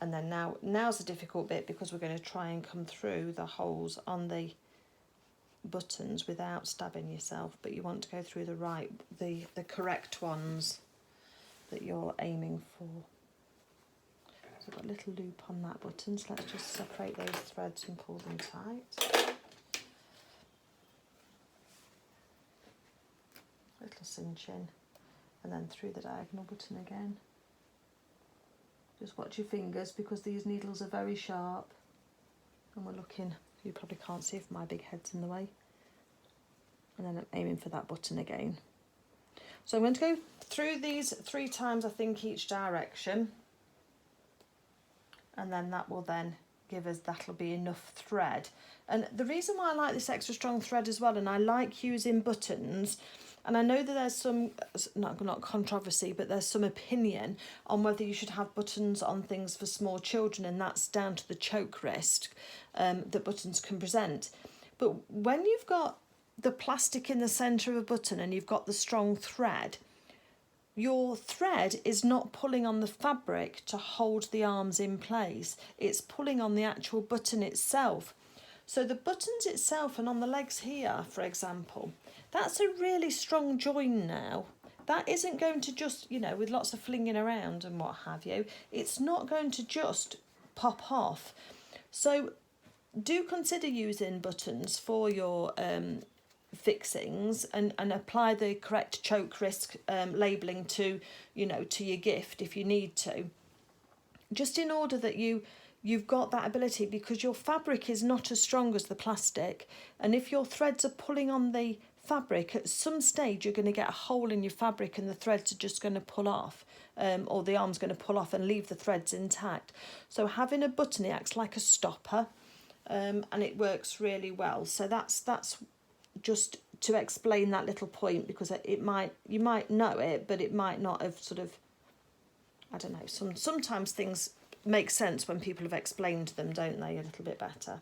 And then now's the difficult bit, because we're going to try and come through the holes on the buttons without stabbing yourself, but you want to go through the correct ones that you're aiming for. So I've got a little loop on that button, so let's just separate those threads and pull them tight. Little cinch in, and then through the diagonal button again. Just watch your fingers, because these needles are very sharp, and we're looking, you probably can't see if my big head's in the way. And then I'm aiming for that button again. So I'm going to go through these 3 times, I think, each direction, and then that will then give us, that'll be enough thread. And the reason why I like this extra strong thread as well, and I like using buttons, and I know that there's some, not controversy, but there's some opinion on whether you should have buttons on things for small children, and that's down to the choke risk that buttons can present. But when you've got the plastic in the centre of a button and you've got the strong thread, your thread is not pulling on the fabric to hold the arms in place. It's pulling on the actual button itself. So the buttons itself and on the legs here, for example, that's a really strong join now. That isn't going to just, you know, with lots of flinging around and what have you, it's not going to just pop off. So do consider using buttons for your fixings and apply the correct choke risk labelling to, you know, to your gift if you need to, just in order that you've got that ability, because your fabric is not as strong as the plastic, and if your threads are pulling on the fabric, at some stage you're going to get a hole in your fabric and the threads are just going to pull off, or the arm's going to pull off and leave the threads intact. So having a button, it acts like a stopper, and it works really well. So that's just to explain that little point, because you might know it, but it might not have sort of, I don't know, sometimes things make sense when people have explained them, don't they, a little bit better.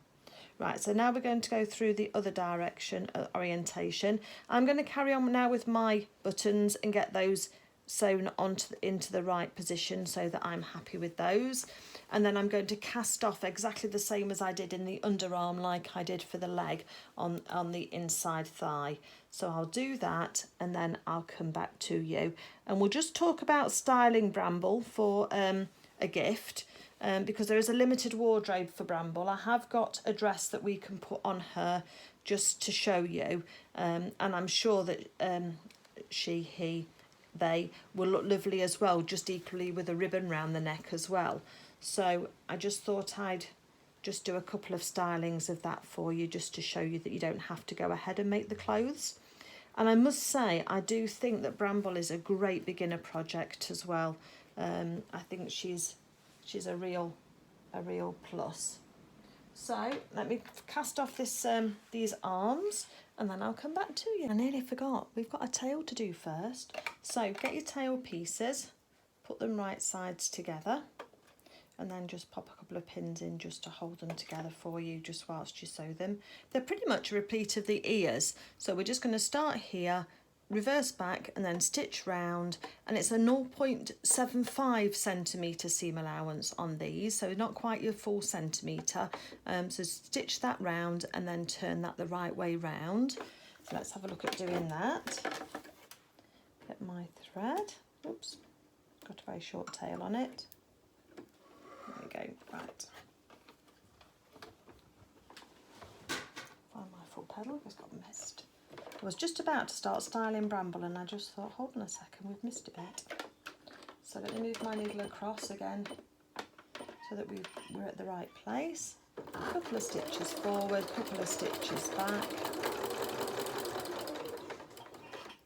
Right, so now we're going to go through the other direction, orientation. I'm going to carry on now with my buttons and get those sewn into the right position so that I'm happy with those. And then I'm going to cast off exactly the same as I did in the underarm, like I did for the leg on the inside thigh. So I'll do that and then I'll come back to you. And we'll just talk about styling Bramble for a gift, because there is a limited wardrobe for Bramble. I have got a dress that we can put on her just to show you, and I'm sure that they will look lovely as well, just equally with a ribbon round the neck as well. So I just thought I'd just do a couple of stylings of that for you, just to show you that you don't have to go ahead and make the clothes. And I must say, I do think that Bramble is a great beginner project as well. I think she's a real plus. So let me cast off these arms and then I'll come back to you. I nearly forgot, we've got a tail to do first. So get your tail pieces, put them right sides together, and then just pop a couple of pins in just to hold them together for you just whilst you sew them. They're pretty much a repeat of the ears, so we're just going to start here, reverse back and then stitch round, and it's a 0.75 centimetre seam allowance on these, so not quite your full centimetre. So stitch that round and then turn that the right way round. Let's have a look at doing that. Get my thread, oops, got a very short tail on it. There we go, right. Find my full pedal, it's got missed. I was just about to start styling Bramble and I just thought, hold on a second, we've missed a bit. So let me move my needle across again so that we're at the right place. A couple of stitches forward, a couple of stitches back.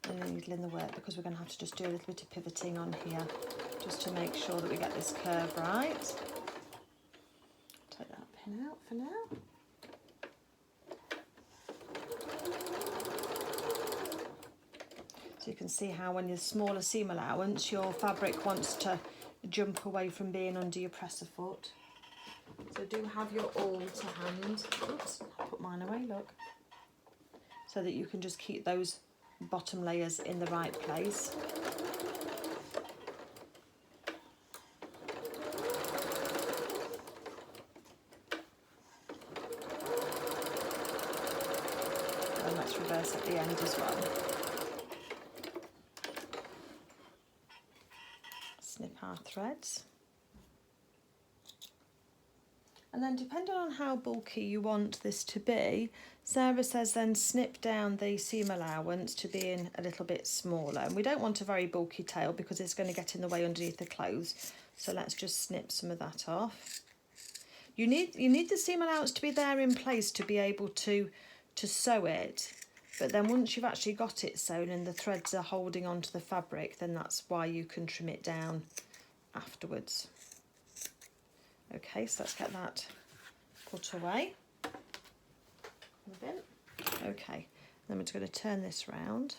And the needle in the work, because we're going to have to just do a little bit of pivoting on here just to make sure that we get this curve right. Take that pin out for now. So you can see how when you're smaller seam allowance, your fabric wants to jump away from being under your presser foot. So do have your awl to hand. Oops, I'll put mine away, look. So that you can just keep those bottom layers in the right place. And let's reverse at the end as well. Snip our threads. And then depending on how bulky you want this to be, Sarah says then snip down the seam allowance to being a little bit smaller. And we don't want a very bulky tail because it's going to get in the way underneath the clothes. So let's just snip some of that off. You need the seam allowance to be there in place to be able to sew it. But then once you've actually got it sewn and the threads are holding onto the fabric, then that's why you can trim it down afterwards. Okay, so let's get that put away. Okay, then we're just going to turn this round.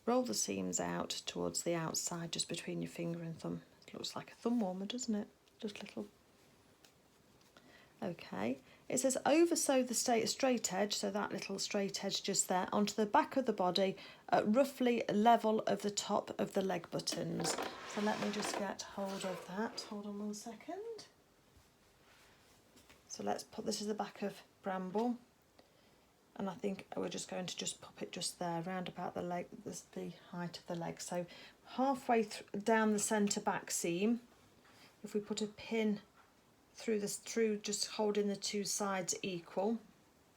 Roll the seams out towards the outside, just between your finger and thumb. It looks like a thumb warmer, doesn't it? Just little. Okay, It says over sew the straight edge, so that little straight edge just there, onto the back of the body at roughly level of the top of the leg buttons. So let me just get hold of that. Hold on one second. So let's put this as the back of Bramble. And I think we're just going to just pop it just there, round about the leg, the height of the leg. So halfway down the centre back seam, if we put a pin through just holding the two sides equal,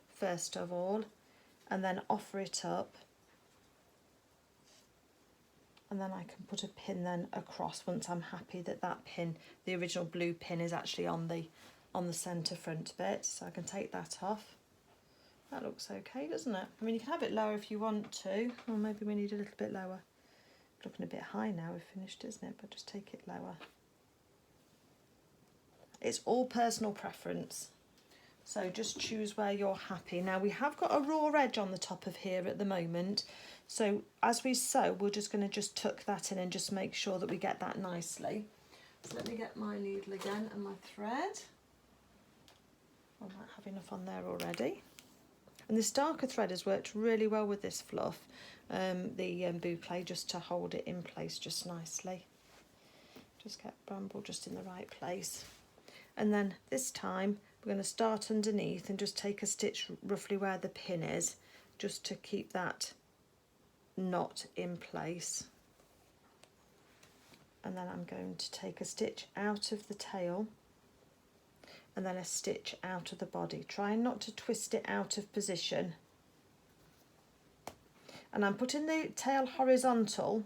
first of all, and then offer it up. And then I can put a pin then across once I'm happy that that pin, the original blue pin, is actually on the centre front bit. So I can take that off. That looks okay, doesn't it? I mean, you can have it lower if you want to, or maybe we need a little bit lower. Looking a bit high now, we've finished, isn't it? But just take it lower. It's all personal preference, so just choose where you're happy. Now we have got a raw edge on the top of here at the moment, so as we sew we're just going to just tuck that in and just make sure that we get that nicely. So let me get my needle again and my thread. I might have enough on there already. And this darker thread has worked really well with this fluff, the bouclé, just to hold it in place just nicely. Just get Bramble just in the right place. And then this time we're going to start underneath and just take a stitch roughly where the pin is, just to keep that knot in place. And then I'm going to take a stitch out of the tail and then a stitch out of the body, trying not to twist it out of position. And I'm putting the tail horizontal,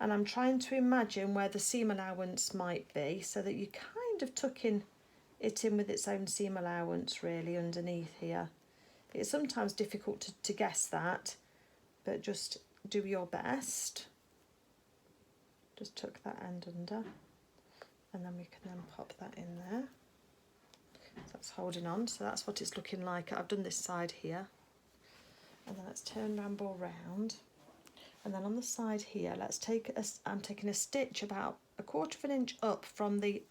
and I'm trying to imagine where the seam allowance might be, so that you kind of tucking it in with its own seam allowance really underneath here. It's sometimes difficult to guess that, but just do your best. Just tuck that end under, and then we can then pop that in there. So that's holding on, so that's what it's looking like. I've done this side here, and then let's turn Bramble round, and then on the side here let's take I'm taking a stitch about 1/4 inch up from the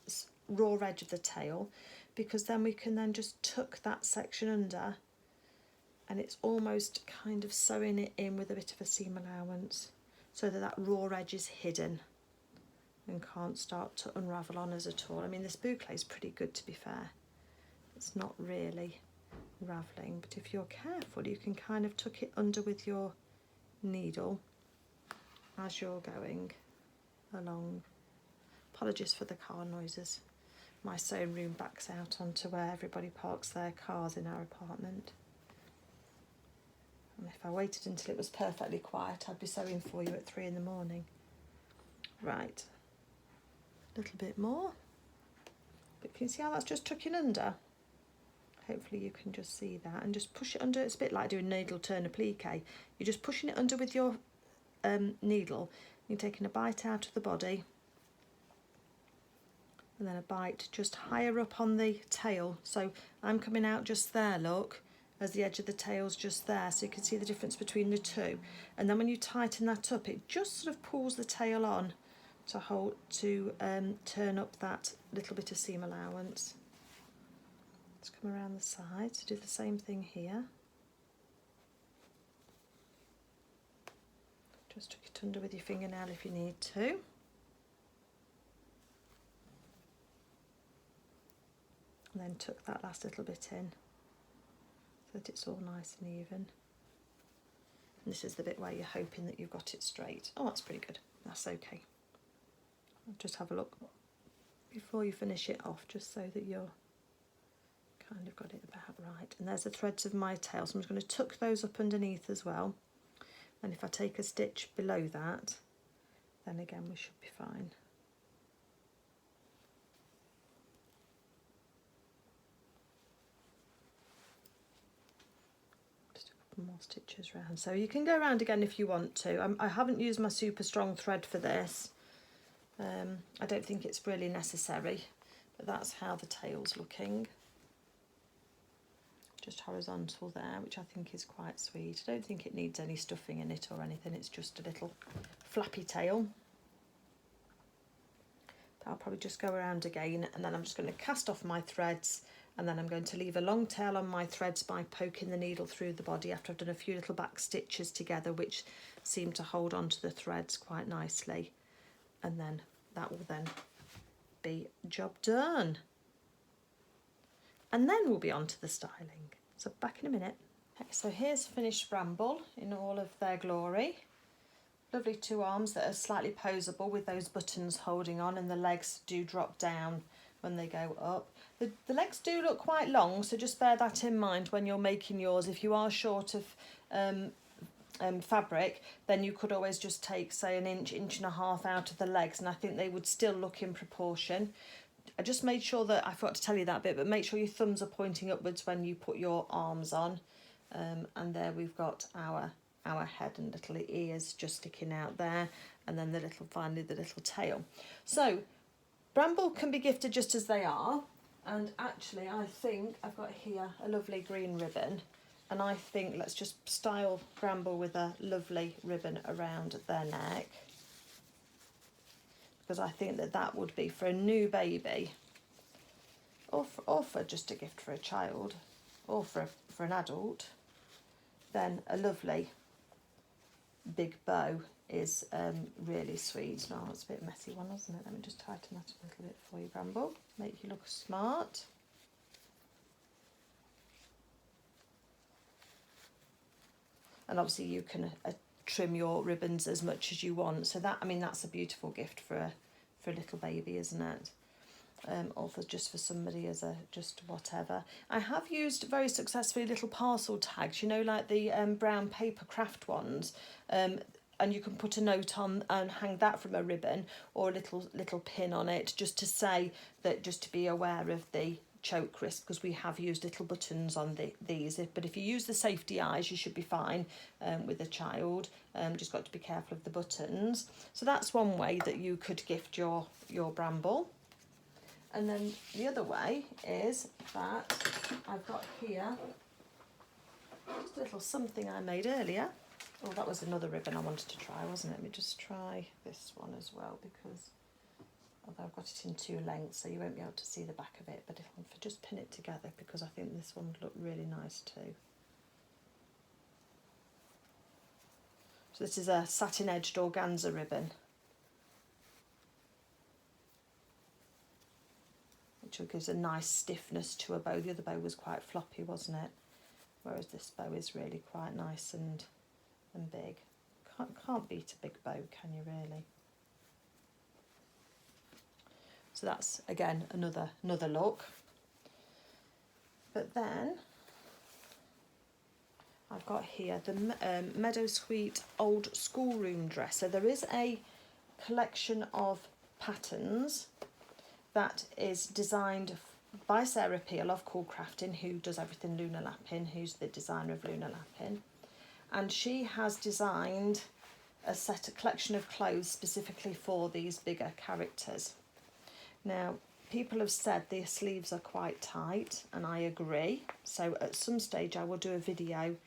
raw edge of the tail, because then we can then just tuck that section under, and it's almost kind of sewing it in with a bit of a seam allowance, so that that raw edge is hidden and can't start to unravel on us at all. I mean, this bouclé is pretty good, to be fair. It's not really ravelling, but if you're careful you can kind of tuck it under with your needle as you're going along. Apologies for the car noises. My sewing room backs out onto where everybody parks their cars in our apartment. And if I waited until it was perfectly quiet, I'd be sewing for you at 3 in the morning. Right, a little bit more. But can you see how that's just tucking under? Hopefully you can just see that, and just push it under. It's a bit like doing needle turn applique. You're just pushing it under with your needle. You're taking a bite out of the body, and then a bite just higher up on the tail. So I'm coming out just there, look, as the edge of the tail's just there, so you can see the difference between the two. And then when you tighten that up, it just sort of pulls the tail on to turn up that little bit of seam allowance. Let's come around the side to do the same thing here. Just tuck it under with your fingernail if you need to. And then tuck that last little bit in so that it's all nice and even. And this is the bit where you're hoping that you've got it straight. Oh, that's pretty good. That's okay. I'll just have a look before you finish it off, just so that you're kind of got it about right. And there's the threads of my tail, so I'm just going to tuck those up underneath as well. And if I take a stitch below that, then again we should be fine. Just a couple more stitches round. So you can go around again if you want to. I haven't used my super strong thread for this. I don't think it's really necessary, but that's how the tail's looking. Just horizontal there, which I think is quite sweet. I don't think it needs any stuffing in it or anything, it's just a little flappy tail. But I'll probably just go around again, and then I'm just going to cast off my threads and then I'm going to leave a long tail on my threads by poking the needle through the body after I've done a few little back stitches together, which seem to hold onto the threads quite nicely, and then that will then be job done. And then we'll be on to the styling. So back in a minute. Okay, so here's finished Bramble in all of their glory. Lovely two arms that are slightly poseable with those buttons holding on, and the legs do drop down when they go up. The legs do look quite long, so just bear that in mind when you're making yours. If you are short of fabric, then you could always just take, say, an inch, inch and a half out of the legs, and I think they would still look in proportion. I just made sure that, I forgot to tell you that bit, but make sure your thumbs are pointing upwards when you put your arms on. And there we've got our head and little ears just sticking out there, and then finally the little tail. So Bramble can be gifted just as they are, and actually I think I've got here a lovely green ribbon, and I think let's just style Bramble with a lovely ribbon around their neck, because I think that would be for a new baby, or for just a gift for a child, or for an adult. Then a lovely big bow is really sweet. Oh, it's a bit messy one, isn't it? Let me just tighten that a little bit for you, Bramble. Make you look smart. And obviously you can trim your ribbons as much as you want. So that, I mean, that's a beautiful gift for a little baby, isn't it? Or just for somebody as just whatever. I have used very successfully little parcel tags, you know, like the brown paper craft ones, and you can put a note on and hang that from a ribbon, or a little pin on it, just to say that, just to be aware of the choke risk, because we have used little buttons on these. But if you use the safety eyes, you should be fine with a child. Just got to be careful of the buttons. So that's one way that you could gift your Bramble. And then the other way is that I've got here just a little something I made earlier. Oh, that was another ribbon I wanted to try, wasn't it? Let me just try this one as well, because although I've got it in two lengths, so you won't be able to see the back of it, but if I just pin it together, because I think this one would look really nice too. So this is a satin edged organza ribbon, which gives a nice stiffness to a bow. The other bow was quite floppy, wasn't it? Whereas this bow is really quite nice and big. Can't beat a big bow, can you really? So that's again another look. But then I've got here the Meadow Sweet Old Schoolroom Dress. So there is a collection of patterns that is designed by Sarah Peel of Cool Crafting, who does everything Luna Lapin, who's the designer of Luna Lapin. And she has designed a collection of clothes specifically for these bigger characters. Now, people have said the sleeves are quite tight, and I agree. So at some stage I will do a video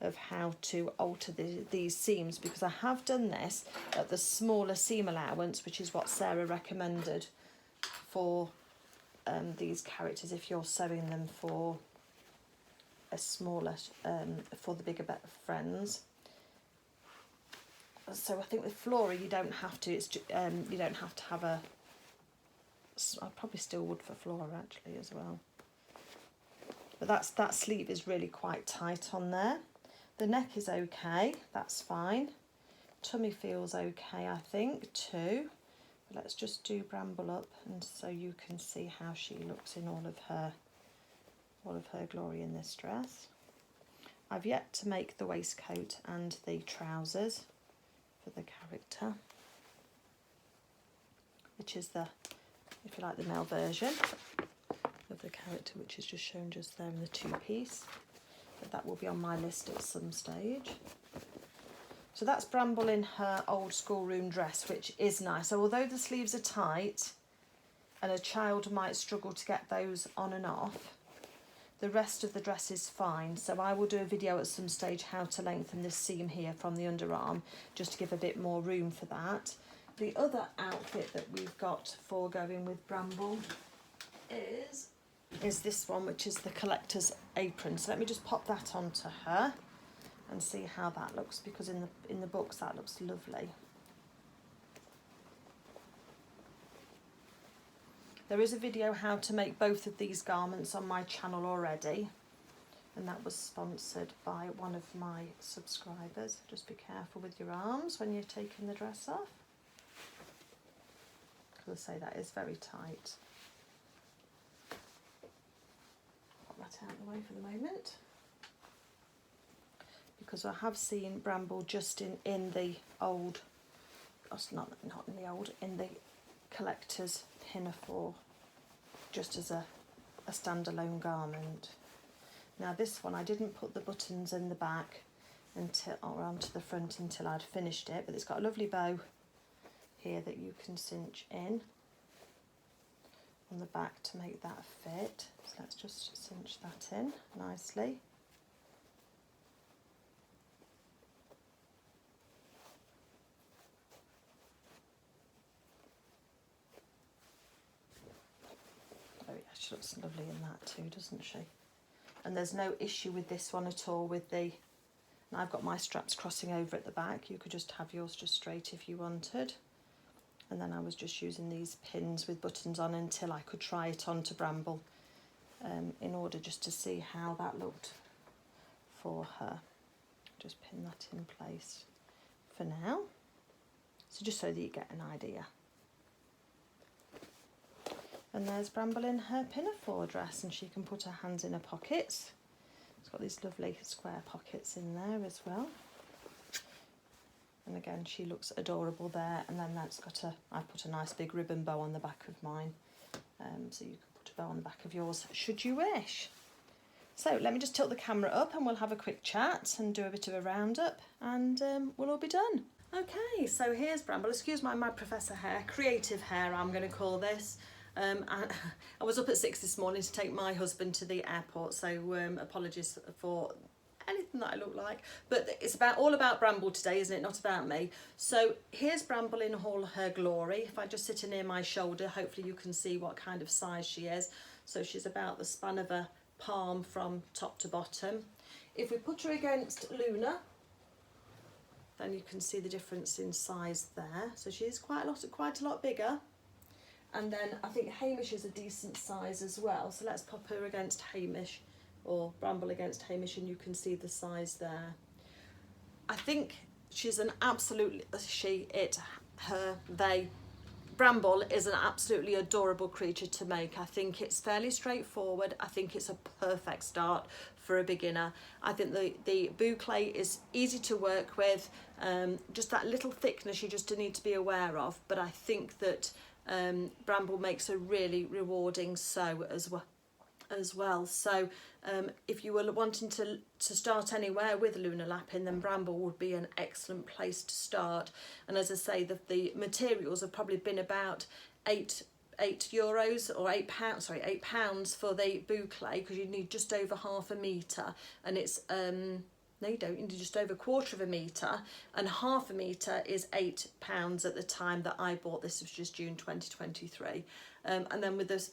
of how to alter these seams, because I have done this at the smaller seam allowance, which is what Sarah recommended for these characters if you're sewing them for a smaller, for the bigger friends. So I think with Flora you don't have to. It's you don't have to have a. I probably still would for Flora actually as well. But that sleeve is really quite tight on there. The neck is okay. That's fine. Tummy feels okay, I think too. But let's just do Bramble up, and so you can see how she looks in all of her glory in this dress. I've yet to make the waistcoat and the trousers for the character, which is the, if you like, the male version of the character, which is just shown just there in the two-piece. But that will be on my list at some stage. So that's Bramble in her old schoolroom dress, which is nice. So although the sleeves are tight and a child might struggle to get those on and off, the rest of the dress is fine. So I will do a video at some stage how to lengthen this seam here from the underarm, just to give a bit more room for that. The other outfit that we've got for going with Bramble is is this one, which is the collector's apron. So let me just pop that onto her and see how that looks, because in the books that looks lovely. There is a video how to make both of these garments on my channel already, and that was sponsored by one of my subscribers. Just be careful with your arms when you're taking the dress off, because I say that is very tight. Put that out of the way for the moment, because I have seen Bramble just in the old, not in the old, in the collector's pinafore, just as a standalone garment. Now this one I didn't put the buttons in the back or onto the front until I'd finished it, but it's got a lovely bow here that you can cinch in on the back to make that fit. So let's just cinch that in nicely. Oh yeah, she looks lovely in that too, doesn't she? And there's no issue with this one at all with the, and I've got my straps crossing over at the back. You could just have yours just straight if you wanted. And then I was just using these pins with buttons on until I could try it on to Bramble, in order just to see how that looked for her. Just pin that in place for now. So just so that you get an idea. And there's Bramble in her pinafore dress, and she can put her hands in her pockets. It's got these lovely square pockets in there as well. And again, she looks adorable there. And then that's got I put a nice big ribbon bow on the back of mine. So you can put a bow on the back of yours, should you wish. So let me just tilt the camera up and we'll have a quick chat and do a bit of a roundup, and we'll all be done. Okay, so here's Bramble. Excuse my professor hair, creative hair I'm going to call this. I was up at 6 this morning to take my husband to the airport, so apologies for anything that I look like, but it's all about Bramble today, isn't it? Not about me. So here's Bramble in all her glory. If I just sit her near my shoulder, hopefully you can see what kind of size she is. So she's about the span of a palm from top to bottom. If we put her against Luna, then you can see the difference in size there. So she is quite a lot bigger. And then I think Hamish is a decent size as well. So let's pop her against Hamish, or Bramble against Hamish, and you can see the size there. I think she's an absolutely, Bramble is an absolutely adorable creature to make. I think it's fairly straightforward. I think it's a perfect start for a beginner. I think the bouclé is easy to work with, just that little thickness you just need to be aware of, but I think that Bramble makes a really rewarding sew as well. So if you were wanting to start anywhere with Luna Lapin, then Bramble would be an excellent place to start. And as I say, the materials have probably been about €8 or £8 for the bouclé, because you need just over half a metre, and it's no, you don't, you need just over 1/4 metre, and half a metre is £8 at the time that I bought this, which was June 2023. And then with the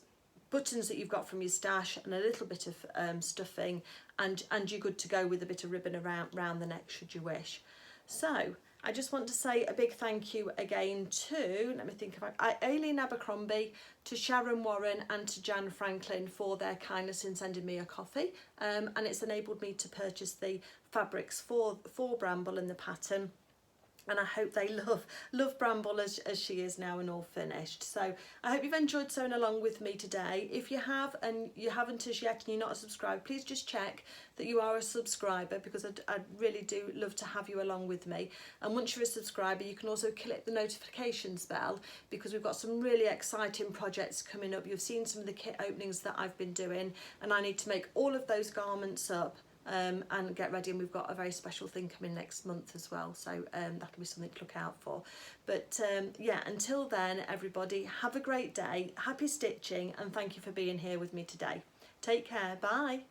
buttons that you've got from your stash and a little bit of stuffing, and you're good to go with a bit of ribbon around the neck should you wish. So I just want to say a big thank you again to, let me think about, Aileen Abercrombie, to Sharon Warren and to Jan Franklin for their kindness in sending me a coffee, and it's enabled me to purchase the fabrics for Bramble and the pattern. And I hope they love Bramble as she is now and all finished. So I hope you've enjoyed sewing along with me today. If you have and you haven't as yet and you're not a subscriber, please just check that you are a subscriber, because I really do love to have you along with me. And once you're a subscriber, you can also click the notifications bell, because we've got some really exciting projects coming up. You've seen some of the kit openings that I've been doing, and I need to make all of those garments up and get ready, and we've got a very special thing coming next month as well, so that'll be something to look out for. But yeah, until then, everybody, have a great day, happy stitching, and thank you for being here with me today. Take care, bye.